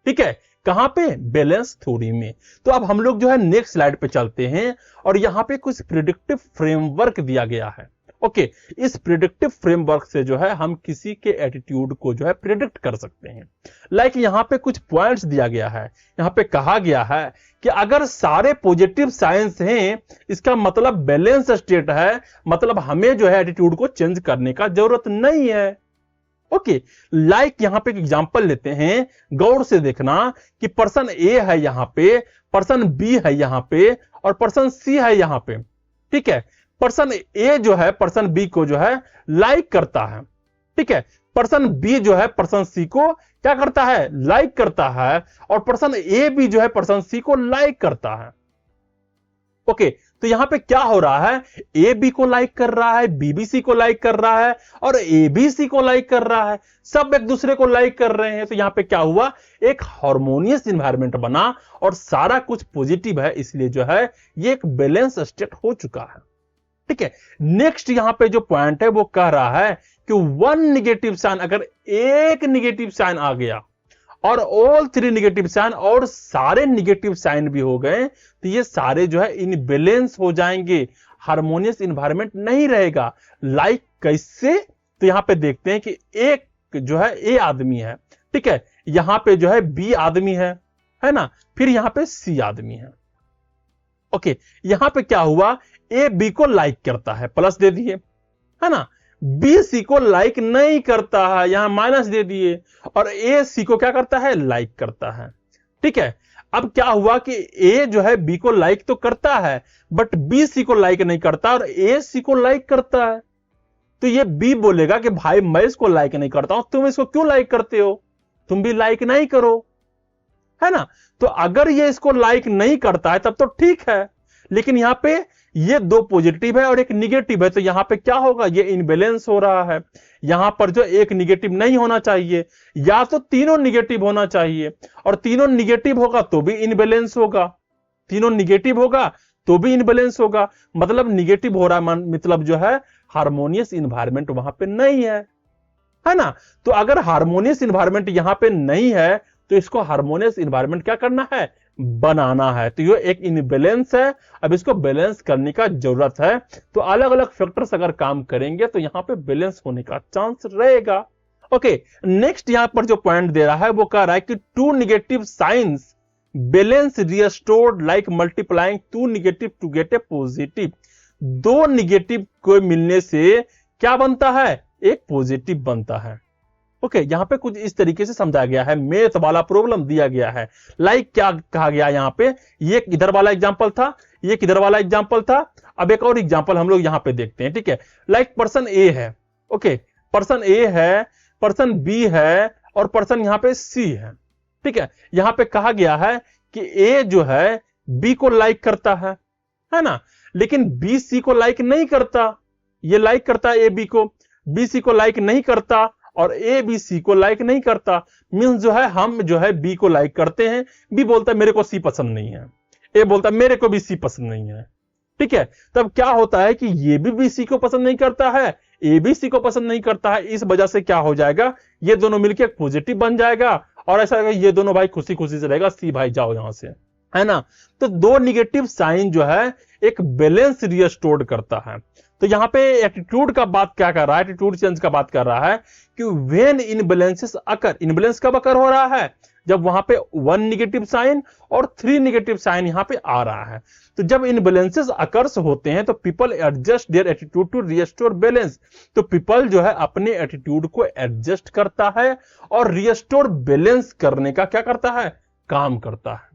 ठीक है। कहां पे? बैलेंस थ्योरी में। तो अब हम लोग जो है नेक्स्ट स्लाइड पे चलते हैं और यहां पे कुछ प्रेडिक्टिव फ्रेमवर्क दिया गया है। ओके, इस प्रेडिक्टिव फ्रेमवर्क से जो है हम किसी के एटीट्यूड को जो है प्रेडिक्ट कर सकते हैं। लाइक यहां पे कुछ पॉइंट्स दिया गया है। यहां पे कहा गया है कि अगर सारे पॉजिटिव साइंस हैं, इसका मतलब बैलेंस स्टेट है, मतलब हमें जो है एटीट्यूड को चेंज करने का जरूरत नहीं है। ओके, लाइक यहां पे एक एग्जांपल लेते हैं, गौर से देखना कि पर्सन ए है यहां पे, पर्सन बी है यहां पे और पर्सन सी है यहां पे। ठीक है, पर्सन ए जो है पर्सन बी को जो है लाइक करता है। ठीक है, पर्सन बी जो है पर्सन सी को क्या करता है, लाइक करता है, और पर्सन ए भी जो है पर्सन सी को लाइक करता है। ओके, तो यहां पे क्या हो रहा है, ए बी को लाइक कर रहा है, बी बी सी को लाइक कर रहा है और ए बी सी को लाइक कर रहा है, सब एक दूसरे को लाइक कर रहे हैं। तो यहां पे क्या हुआ, एक हार्मोनियस एनवायरनमेंट बना और सारा कुछ पॉजिटिव है, इसलिए जो है ये एक बैलेंस स्टेट हो चुका है। ठीक है, नेक्स्ट यहां पे जो पॉइंट है वो कह रहा है कि वन निगेटिव साइन, अगर एक निगेटिव साइन आ गया और ऑल थ्री निगेटिव साइन और सारे निगेटिव साइन भी हो गए, तो ये सारे जो है इनबैलेंस हो जाएंगे, हार्मोनियस एनवायरनमेंट नहीं रहेगा। लाइक कैसे, तो यहां पे देखते हैं कि एक जो है ए आदमी है, ठीक है, यहां पे जो है बी आदमी है ना, फिर यहां पे सी आदमी है। ओके, यहां पे क्या हुआ, ए बी को लाइक करता है, प्लस दे दिए, है ना, बी सी को लाइक नहीं करता है, यहां माइनस दे दिए, और ए सी को क्या करता है, लाइक करता है। ठीक है, अब क्या हुआ कि ए जो है बी को लाइक तो करता है, बट बी सी को लाइक नहीं करता और ए सी को लाइक करता है। तो ये बी बोलेगा कि भाई मैं इसको लाइक नहीं करता हूं, तुम इसको क्यों लाइक करते हो, तुम भी लाइक नहीं करो, है ना। तो अगर ये इसको लाइक नहीं करता है तब तो ठीक है, लेकिन यहां पे ये दो पॉजिटिव है और एक निगेटिव है, तो यहां पे क्या होगा, ये इनबैलेंस हो रहा है। यहां पर जो एक निगेटिव नहीं होना चाहिए, या तो तीनों निगेटिव होना चाहिए, और तीनों निगेटिव होगा तो भी इनबैलेंस होगा, तीनों निगेटिव होगा तो भी इनबैलेंस होगा, मतलब निगेटिव हो रहा है, मतलब जो है हार्मोनियस इन्वायरमेंट वहां पे नहीं है ना। तो अगर हार्मोनियस इन्वायरमेंट यहां पे नहीं है तो इसको हार्मोनियस इन्वायरमेंट क्या करना है, बनाना है। तो ये एक इनबैलेंस है, अब इसको बैलेंस करने का जरूरत है। तो अलग अलग फैक्टर्स अगर काम करेंगे तो यहां पे बैलेंस होने का चांस रहेगा। ओके, नेक्स्ट यहां पर जो पॉइंट दे रहा है वो कह रहा है कि two negative signs balance restored like multiplying two negative to get a positive. दो निगेटिव को मिलने से क्या बनता है, एक पॉजिटिव बनता है। ओके, यहां पे कुछ इस तरीके से समझा गया है, मैथ वाला प्रॉब्लम दिया गया है। लाइक क्या कहा गया यहां पे, ये इधर वाला एग्जांपल था, ये किधर वाला एग्जांपल था। अब एक और एग्जांपल हम लोग यहां पे देखते हैं। ठीक है, लाइक पर्सन ए है, ओके, पर्सन ए है, पर्सन बी है और पर्सन यहां पे सी है। ठीक है, यहां पे कहा गया है कि ए जो है बी को लाइक करता है ना, लेकिन बी सी को लाइक नहीं करता, ये लाइक करता है ए बी को, बी सी को लाइक नहीं करता और ए बी सी को लाइक नहीं करता। मींस जो है हम जो है बी को लाइक करते हैं, बी बोलता है मेरे को सी पसंद नहीं है, ए बोलता है मेरे को भी सी पसंद नहीं है। ठीक है, तब क्या होता है कि ये भी बी सी को पसंद नहीं करता है, ए बी सी को पसंद नहीं करता है। इस वजह से क्या हो जाएगा, ये दोनों मिलकर एक पॉजिटिव बन जाएगा और ऐसा ये दोनों भाई खुशी खुशी से रहेगा, सी भाई जाओ यहां से, है ना। तो दो निगेटिव साइन जो है एक बैलेंस रिस्टोर्ड करता है। तो यहां पे एटीट्यूड का बात क्या कर रहा है, एटीट्यूड चेंज का बात कर रहा है कि व्हेन इनबैलेंसेस अकर, इनबैलेंस कब अकर हो रहा है, जब वहां पे वन निगेटिव साइन और थ्री निगेटिव साइन यहां पे आ रहा है। तो जब इनबैलेंसेस अकर्स होते हैं तो people adjust their attitude to restore balance. तो पीपल जो है अपने एटीट्यूड को एडजस्ट करता है और रिस्टोर बैलेंस करने का क्या करता है, काम करता है।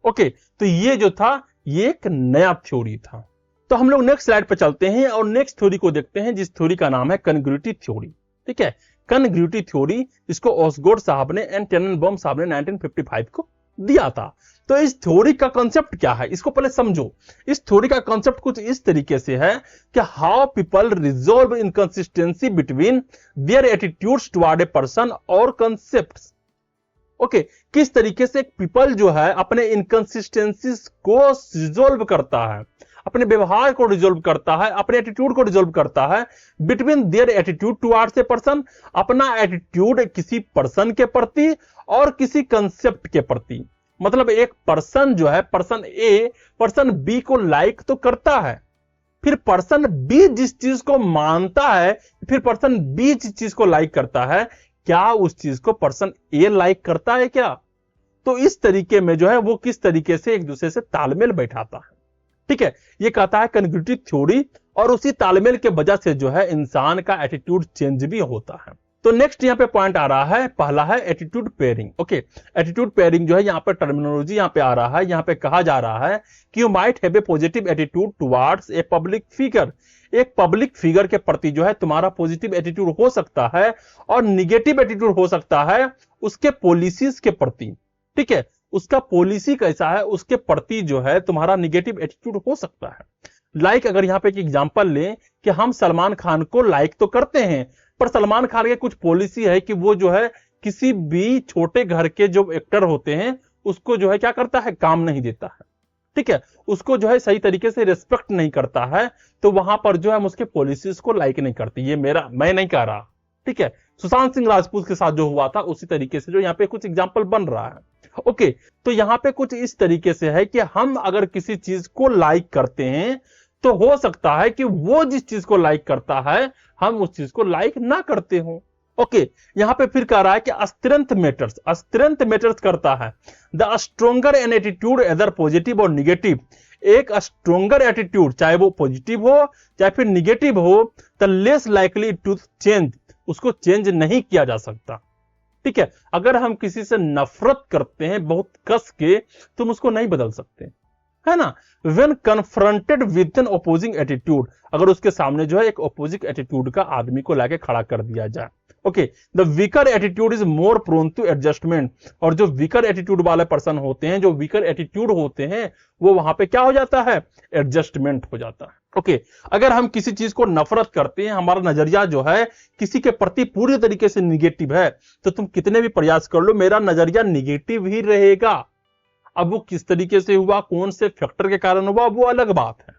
ओके, तो ये जो था ये एक नया थ्योरी था। तो हम लोग नेक्स्ट स्लाइड पे चलते हैं और नेक्स्ट थ्योरी को देखते हैं, जिस थ्योरी का नाम है कन्ग्रुइटी थ्योरी। ठीक है, कन्ग्रुइटी थ्योरी, इसको ओसगोड साहब ने एंड टेननबाउम साहब ने 1955 को दिया था। तो इस थ्योरी का कॉन्सेप्ट क्या है, इसको पहले समझो। इस थ्योरी का कॉन्सेप्ट कुछ इस तरीके से है कि how people resolve inconsistency between their attitudes toward a person और कॉन्सेप्ट्स। ओके, किस तरीके से पीपल जो है अपने इनकंसिस्टेंसीज को रिजॉल्व करता है, अपने व्यवहार को रिजॉल्व करता है, अपने एटीट्यूड को रिजॉल्व करता है between their attitude towards a person, अपना एटीट्यूड किसी पर्सन के प्रति और किसी कंसेप्ट के प्रति। मतलब एक पर्सन जो है, पर्सन ए पर्सन बी को लाइक तो करता है, फिर पर्सन बी जिस चीज को मानता है, फिर पर्सन बी जिस चीज को लाइक करता है, क्या उस चीज को पर्सन ए लाइक करता है क्या। तो इस तरीके में जो है वो किस तरीके से एक दूसरे से तालमेल बैठाता है। ठीक है, ये कहता है कन्ग्रुइटी थ्योरी, और उसी तालमेल के वजह से जो है इंसान का एटीट्यूड चेंज भी होता है। तो नेक्स्ट यहाँ पे पॉइंट आ रहा है, पहला है attitude pairing. Okay, attitude pairing जो है यहाँ पे टर्मिनोलॉजी यहाँ पे आ रहा है, यहाँ पे कहा जा रहा है कि you might have a positive attitude towards a public figure. एक पब्लिक फिगर के प्रति जो है तुम्हारा पॉजिटिव एटीट्यूड हो सकता है और निगेटिव एटीट्यूड हो सकता है उसके पॉलिसीज के प्रति। ठीक है, उसका पॉलिसी कैसा है उसके प्रति जो है तुम्हारा निगेटिव एटीट्यूड हो सकता है। लाइक अगर यहाँ पे एक एग्जांपल लें कि हम सलमान खान को लाइक तो करते हैं, पर सलमान खान के कुछ पॉलिसी है कि वो जो है किसी भी छोटे घर के जो एक्टर होते हैं उसको जो है क्या करता है, काम नहीं देता है। ठीक है, उसको जो है सही तरीके से रिस्पेक्ट नहीं करता है, तो वहां पर जो है हम उसके पॉलिसीज को लाइक नहीं करते। ये मैं नहीं कह रहा। ठीक है, सुशांत सिंह राजपूत के साथ जो हुआ था उसी तरीके से जो यहाँ पे कुछ एग्जाम्पल बन रहा है। ओके, तो यहाँ पे कुछ इस तरीके से है कि हम अगर किसी चीज को लाइक करते हैं तो हो सकता है कि वो जिस चीज को लाइक करता है हम उस चीज को लाइक ना करते हो। ओके, यहां पे फिर कह रहा है कि स्ट्रेंथ मैटर्स करता है। The stronger an attitude either positive और निगेटिव, एक स्ट्रोंगर एटीट्यूड चाहे वो पॉजिटिव हो चाहे फिर निगेटिव हो, the less likely to change, उसको चेंज नहीं किया जा सकता। ठीक है, अगर हम किसी से नफरत करते हैं बहुत कस के, तुम उसको नहीं बदल सकते, है ना। When confronted with an opposing attitude, अगर उसके सामने जो है एक opposing attitude का आदमी को लाके खड़ा कर दिया जाए। Okay, the weaker attitude is more prone to adjustment, और जो वीकर एटीट्यूड वाले पर्सन होते हैं, जो वीकर एटीट्यूड होते हैं, वो वहां पे क्या हो जाता है, एडजस्टमेंट हो जाता है। ओके, अगर हम किसी चीज को नफरत करते हैं, हमारा नजरिया जो है किसी के प्रति पूरी तरीके से निगेटिव है, तो तुम कितने भी प्रयास कर लो मेरा नजरिया निगेटिव ही रहेगा। अब वो किस तरीके से हुआ, कौन से फैक्टर के कारण हुआ, वो अलग बात है।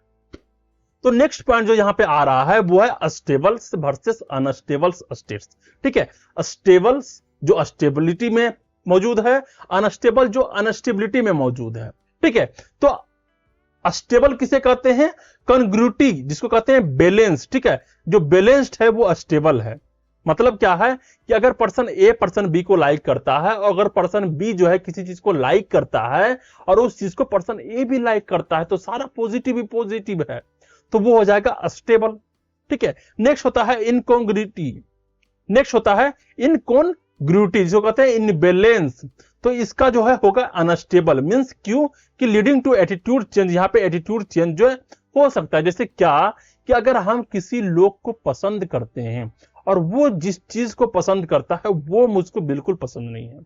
तो नेक्स्ट पॉइंट जो यहां पे आ रहा है वो है स्टेबल्स वर्सेस अनस्टेबल्स स्टेट्स। ठीक है, स्टेबल्स जो स्टेबिलिटी में मौजूद है, अनस्टेबल जो अनस्टेबिलिटी में मौजूद है। ठीक है, तो स्टेबल किसे कहते हैं, कॉन्ग्रुइटी जिसको कहते हैं बैलेंस। ठीक है, जो बैलेंस्ड है वो स्टेबल है। मतलब क्या है कि अगर पर्सन ए पर्सन बी को लाइक करता है और अगर पर्सन बी जो है किसी चीज को लाइक करता है और उस चीज को पर्सन ए भी लाइक करता है, तो सारा पॉजिटिव ही पॉजिटिव है, तो वो हो जाएगा स्टेबल। ठीक है, नेक्स्ट होता है इनकॉन्ग्रुइटी, जिसको कहते हैं इनबैलेंस, तो इसका जो है होगा अनस्टेबल। मींस क्यों कि लीडिंग टू एटीट्यूड चेंज, यहां पे एटीट्यूड चेंज जो है हो सकता है। जैसे क्या कि अगर हम किसी लोग को पसंद करते हैं और वो जिस चीज को पसंद करता है वो मुझको बिल्कुल पसंद नहीं है।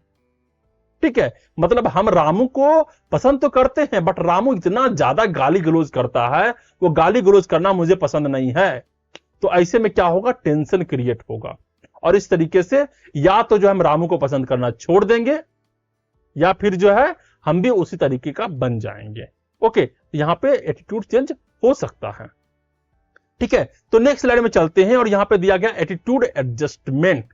ठीक है, मतलब हम रामू को पसंद तो करते हैं, बट रामू इतना ज्यादा गाली गलौज करता है, वो गाली गलौज करना मुझे पसंद नहीं है। तो ऐसे में क्या होगा, टेंशन क्रिएट होगा, और इस तरीके से या तो जो हम रामू को पसंद करना छोड़ देंगे या फिर जो है हम भी उसी तरीके का बन जाएंगे। ओके, यहां पे एटीट्यूड चेंज हो सकता है। ठीक है, तो नेक्स्ट स्लाइड में चलते हैं और यहां पे दिया गया एटीट्यूड एडजस्टमेंट।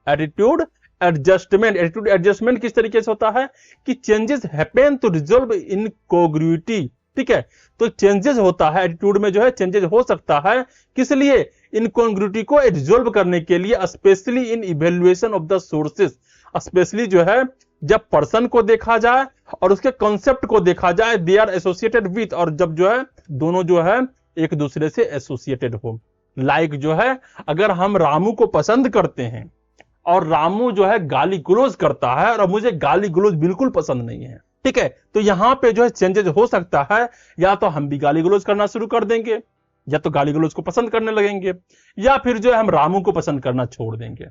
एटीट्यूड एडजस्टमेंट किस तरीके से होता है कि चेंजेस हैपन टू रिजॉल्व इनकॉन्ग्रुइटी। ठीक है, तो चेंजेस होता है एटीट्यूड में, जो है चेंजेस हो सकता है किस लिए, इनकॉन्ग्रुइटी को रिजॉल्व करने के लिए, specially in evaluation of the sources. Specially जो है जब पर्सन को देखा जाए और उसके कॉन्सेप्ट को देखा जाए, दे आर एसोसिएटेड विथ, और जब जो है दोनों जो है एक दूसरे से एसोसिएटेड हो। लाइक जो है अगर हम रामू को पसंद करते हैं और रामू जो है गाली गलौज करता है और मुझे गाली गलौज बिल्कुल पसंद नहीं है, ठीक है, तो यहां पे जो है चेंजेस हो सकता है, या तो हम भी गाली गलौज करना शुरू कर देंगे, या तो गाली गलौज को पसंद करने लगेंगे, या फिर जो है हम रामू को पसंद करना छोड़ देंगे।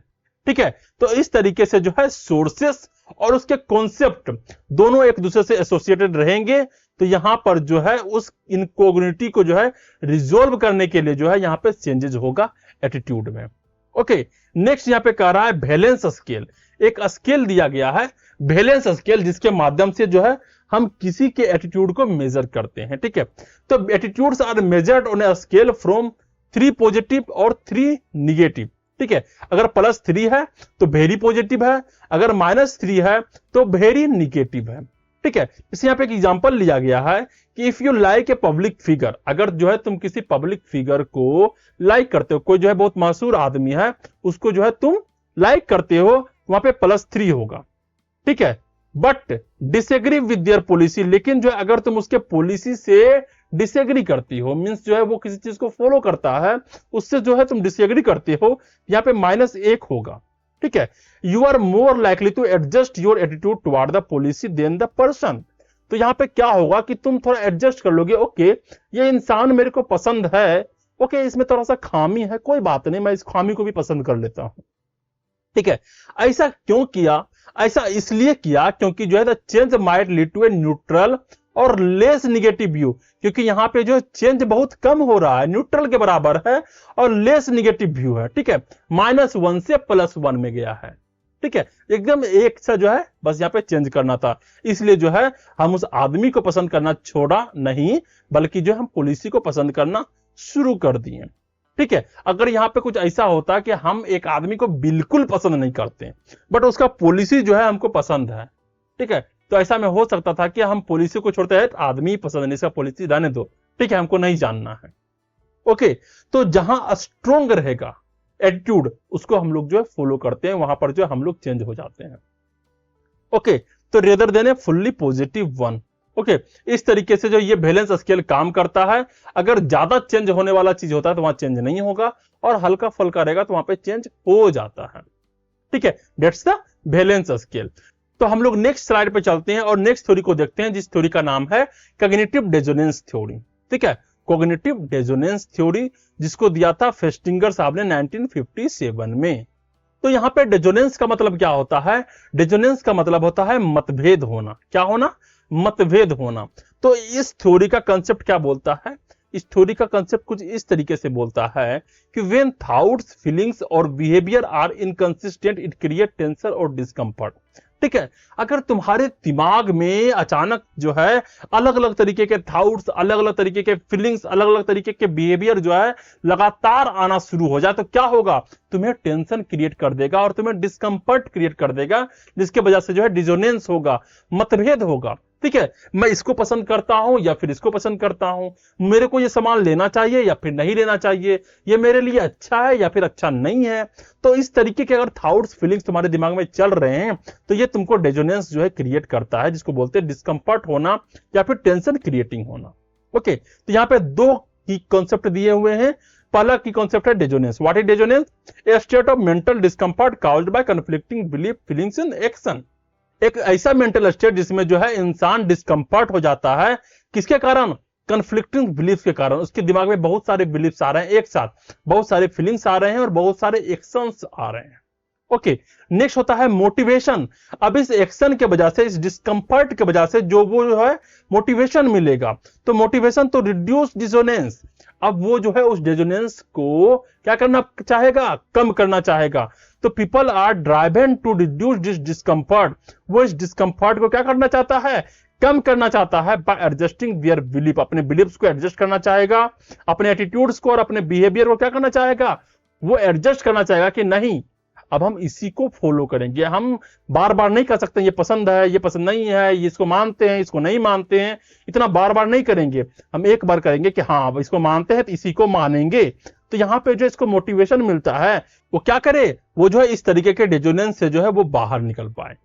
ठीक है, तो इस तरीके से जो है सोर्सेस और उसके कॉन्सेप्ट दोनों एक दूसरे से एसोसिएटेड रहेंगे, तो यहां पर जो है उस इनकॉग्निटी को जो है रिजॉल्व करने के लिए जो है यहां पे चेंजेस होगा एटीट्यूड में। ओके, नेक्स्ट यहां पे कह रहा है बैलेंस स्केल। एक स्केल दिया गया है, बैलेंस स्केल, जिसके माध्यम से जो है हम किसी के एटीट्यूड को मेजर करते हैं। ठीक है, तो attitudes are measured on a scale from 3 positive और 3 निगेटिव। ठीक है, अगर +3 है तो वेरी पॉजिटिव है, अगर -3 है तो वेरी निगेटिव है। ठीक है, इस यहां पे एक एग्जांपल लिया गया है कि if you like a public figure, अगर जो है तुम किसी पब्लिक फिगर को लाइक करते हो, कोई जो है बहुत मशहूर आदमी है उसको जो है तुम लाइक करते हो, वहां पे +3 होगा। ठीक है, but disagree with their policy, लेकिन जो है अगर तुम उसके पॉलिसी से डिसएग्री करती हो, मींस जो है वो किसी चीज को फॉलो करता है उससे जो है तुम डिसएग्री करते हो, यहाँ पे -1 होगा। ठीक है, you are more likely to adjust your attitude toward the policy than the person. तो यहां पे क्या होगा कि तुम थोड़ा एडजस्ट कर लोगे, ओके ये इंसान मेरे को पसंद है, ओके इसमें थोड़ा सा खामी है, कोई बात नहीं, मैं इस खामी को भी पसंद कर लेता हूं। ठीक है, ऐसा क्यों किया? ऐसा इसलिए किया क्योंकि जो है the change might lead to a neutral और लेस निगेटिव व्यू, क्योंकि यहां पे जो चेंज बहुत कम हो रहा है, न्यूट्रल के बराबर है और लेस निगेटिव व्यू है। ठीक है, -1 से +1 में गया है। ठीक है, एकदम एक सा जो है बस यहाँ पे चेंज करना था, इसलिए जो है हम उस आदमी को पसंद करना छोड़ा नहीं, बल्कि जो हम पॉलिसी को पसंद करना शुरू कर दिए। ठीक है, अगर यहाँ पे कुछ ऐसा होता कि हम एक आदमी को बिल्कुल पसंद नहीं करते बट उसका पॉलिसी जो है हमको पसंद है, ठीक है, तो ऐसा में हो सकता था कि हम पॉलिसी को छोड़ते हैं, आदमी पसंद नहीं, इसका पॉलिसी रहने दो, ठीक है, हमको नहीं जानना है। ओके, तो जहां स्ट्रोंग रहेगा एटीट्यूड उसको हम लोग जो है फॉलो करते हैं, वहां पर जो हम लोग चेंज हो जाते हैं। ओके, तो रेदर देन ए फुल्ली पॉजिटिव वन। ओके, इस तरीके से जो ये बैलेंस स्केल काम करता है, अगर ज्यादा चेंज होने वाला चीज होता है तो वहां चेंज नहीं होगा, और हल्का फुल्का रहेगा तो वहां पे चेंज हो जाता है। ठीक है, दैट्स द बैलेंस स्केल। तो हम लोग नेक्स्ट स्लाइड पे चलते हैं और नेक्स्ट थ्योरी को देखते हैं, जिस थ्योरी का नाम है कॉग्निटिव डिसोनेंस थ्योरी। ठीक है, कॉग्निटिव डिसोनेंस थ्योरी, जिसको दिया था फेस्टिंगर साहब ने 1957 में। तो यहां पे डिसोनेंस का मतलब क्या होता है? डिसोनेंस का मतलब होता है मतभेद होना। क्या होना? मतभेद होना। तो इस थ्योरी का कंसेप्ट क्या बोलता है? इस थ्योरी का कंसेप्ट कुछ इस तरीके से बोलता है कि व्हेन थॉट्स, फीलिंग्स और behaviour are inconsistent it create tension और डिस्कम्फर्ट। ठीक है, अगर तुम्हारे दिमाग में अचानक जो है अलग अलग तरीके के थॉट्स, अलग अलग तरीके के फीलिंग्स, अलग अलग तरीके के बिहेवियर जो है लगातार आना शुरू हो जाए तो क्या होगा? तुम्हें टेंशन क्रिएट कर देगा और तुम्हें डिस्कम्फर्ट क्रिएट कर देगा, जिसके वजह से जो है डिसोनेंस होगा, मतभेद होगा। ठीक है, मैं इसको पसंद करता हूं या फिर इसको पसंद करता हूं, मेरे को ये सामान लेना चाहिए या फिर नहीं लेना चाहिए, ये मेरे लिए अच्छा है या फिर अच्छा नहीं है। तो इस तरीके के अगर थॉट्स, फीलिंग्स तुम्हारे दिमाग में चल रहे हैं तो ये तुमको डिसोनेंस जो है क्रिएट करता है, जिसको बोलते हैं डिस्कम्फर्ट होना या फिर टेंशन क्रिएटिंग होना। ओके, तो यहाँ पे दो की कॉन्सेप्ट दिए हुए हैं। पहला की कॉन्सेप्ट है dissonance. What is dissonance? A state of mental discomfort caused bye conflicting belief, feelings and action. एक ऐसा मेंटल स्टेट जिसमें जो है इंसान डिस्कम्फर्ट हो जाता है, किसके कारण? कन्फ्लिक्टिंग बिलीफ के कारण। उसके दिमाग में बहुत सारे बिलीफ्स आ रहे हैं एक साथ, बहुत सारे फीलिंग्स आ रहे हैं और बहुत सारे एक्शंस आ रहे हैं। ओके, नेक्स्ट होता है मोटिवेशन। अब इस एक्शन के वजह से, इस डिस्कम्फर्ट के वजह से जो वो जो है मोटिवेशन मिलेगा, तो मोटिवेशन तो रिड्यूस डिसोनेंस। अब वो जो है उस डिसोनेंस को क्या करना चाहेगा? कम करना चाहेगा। तो people are driven to reduce this discomfort. वो इस डिस्कम्फर्ट को क्या करना चाहता है? कम करना चाहता है बाय एडजस्टिंग देयर बिलीफ। अपने बिलीफ्स को एडजस्ट करना चाहेगा, अपने एटीट्यूड्स को और अपने बिहेवियर को क्या करना चाहेगा? वो एडजस्ट करना चाहेगा कि नहीं, अब हम इसी को फॉलो करेंगे। हम बार बार नहीं कर सकते ये पसंद है, ये पसंद नहीं है, ये इसको मानते हैं, इसको नहीं मानते हैं, इतना बार बार नहीं करेंगे। हम एक बार करेंगे कि हाँ अब इसको मानते हैं तो इसी को मानेंगे। तो यहाँ पे जो इसको मोटिवेशन मिलता है, वो क्या करे? वो जो है इस तरीके के डिसोनेंस से जो है वो बाहर निकल पाए।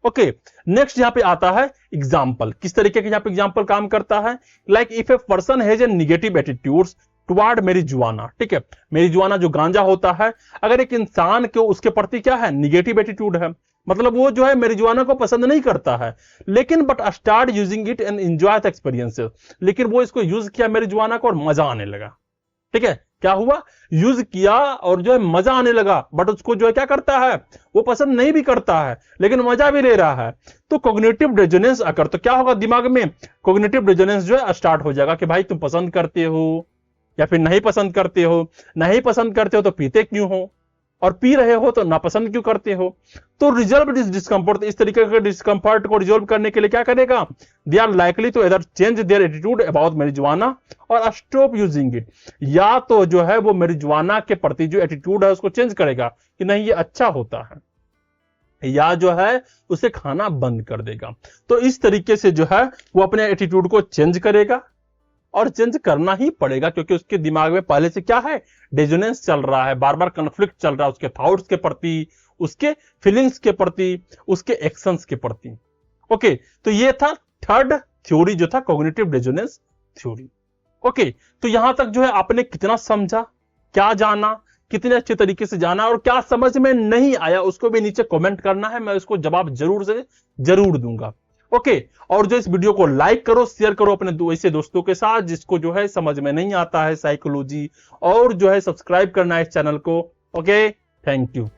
ओके, नेक्स्ट यहाँ पे आता है एग्जाम्पल। किस तरीके के यहाँ पे एग्जाम्पल काम करता है? Like if a person has a negative attitudes toward marijuana. ठीक है, मैरिजुआना जो गांजा होता है, अगर एक इंसान को उसके प्रति क्या है? निगेटिव एटीट्यूड है, मतलब वो जो है मैरिजुआना को पसंद नहीं करता है, लेकिन but start using it and enjoy the experiences. लेकिन वो इसको यूज किया मैरिजुआना को और मजा आने लगा। ठीक है, क्या हुआ? यूज किया और जो है मजा आने लगा, बट उसको जो है क्या करता है? वो पसंद नहीं भी करता है लेकिन मजा भी ले रहा है। तो कॉग्निटिव डिसोनेंस अगर, तो क्या होगा दिमाग में? कॉग्निटिव डिसोनेंस जो है स्टार्ट हो जाएगा कि भाई तुम पसंद करते हो या फिर नहीं पसंद करते हो, नहीं पसंद करते हो तो पीते क्यों हो, और पी रहे हो तो नापसंद क्यों करते हो। तो रिजॉल्व दिस डिस्कम्फर्ट, इस तरीके के डिस्कम्फर्ट को रिजॉल्व करने के लिए क्या करेगा? They are likely to either change their attitude about marijuana और स्टॉप यूजिंग इट। या तो जो है वो मैरिजुआना के प्रति जो एटीट्यूड है उसको चेंज करेगा कि नहीं ये अच्छा होता है, या जो है उसे खाना बंद कर देगा। तो इस तरीके से जो है वो अपने एटीट्यूड को चेंज करेगा, और चेंज करना ही पड़ेगा क्योंकि उसके दिमाग में पहले से क्या है? डिसोनेंस चल रहा है, बार बार कन्फ्लिक्ट चल रहा है उसके थॉट्स के प्रति, उसके फीलिंग्स के प्रति, उसके एक्शंस के प्रति। ओके, तो ये था थर्ड थ्योरी जो था कॉग्निटिव डिसोनेंस थ्योरी। ओके, तो यहां तक जो है आपने कितना समझा, क्या जाना, कितने अच्छे तरीके से जाना, और क्या समझ में नहीं आया उसको भी नीचे कमेंट करना है, मैं उसको जवाब जरूर से जरूर दूंगा। ओके, और जो इस वीडियो को लाइक करो, शेयर करो अपने ऐसे दोस्तों के साथ जिसको जो है समझ में नहीं आता है साइकोलॉजी, और जो है सब्सक्राइब करना है इस चैनल को। Okay, thank you.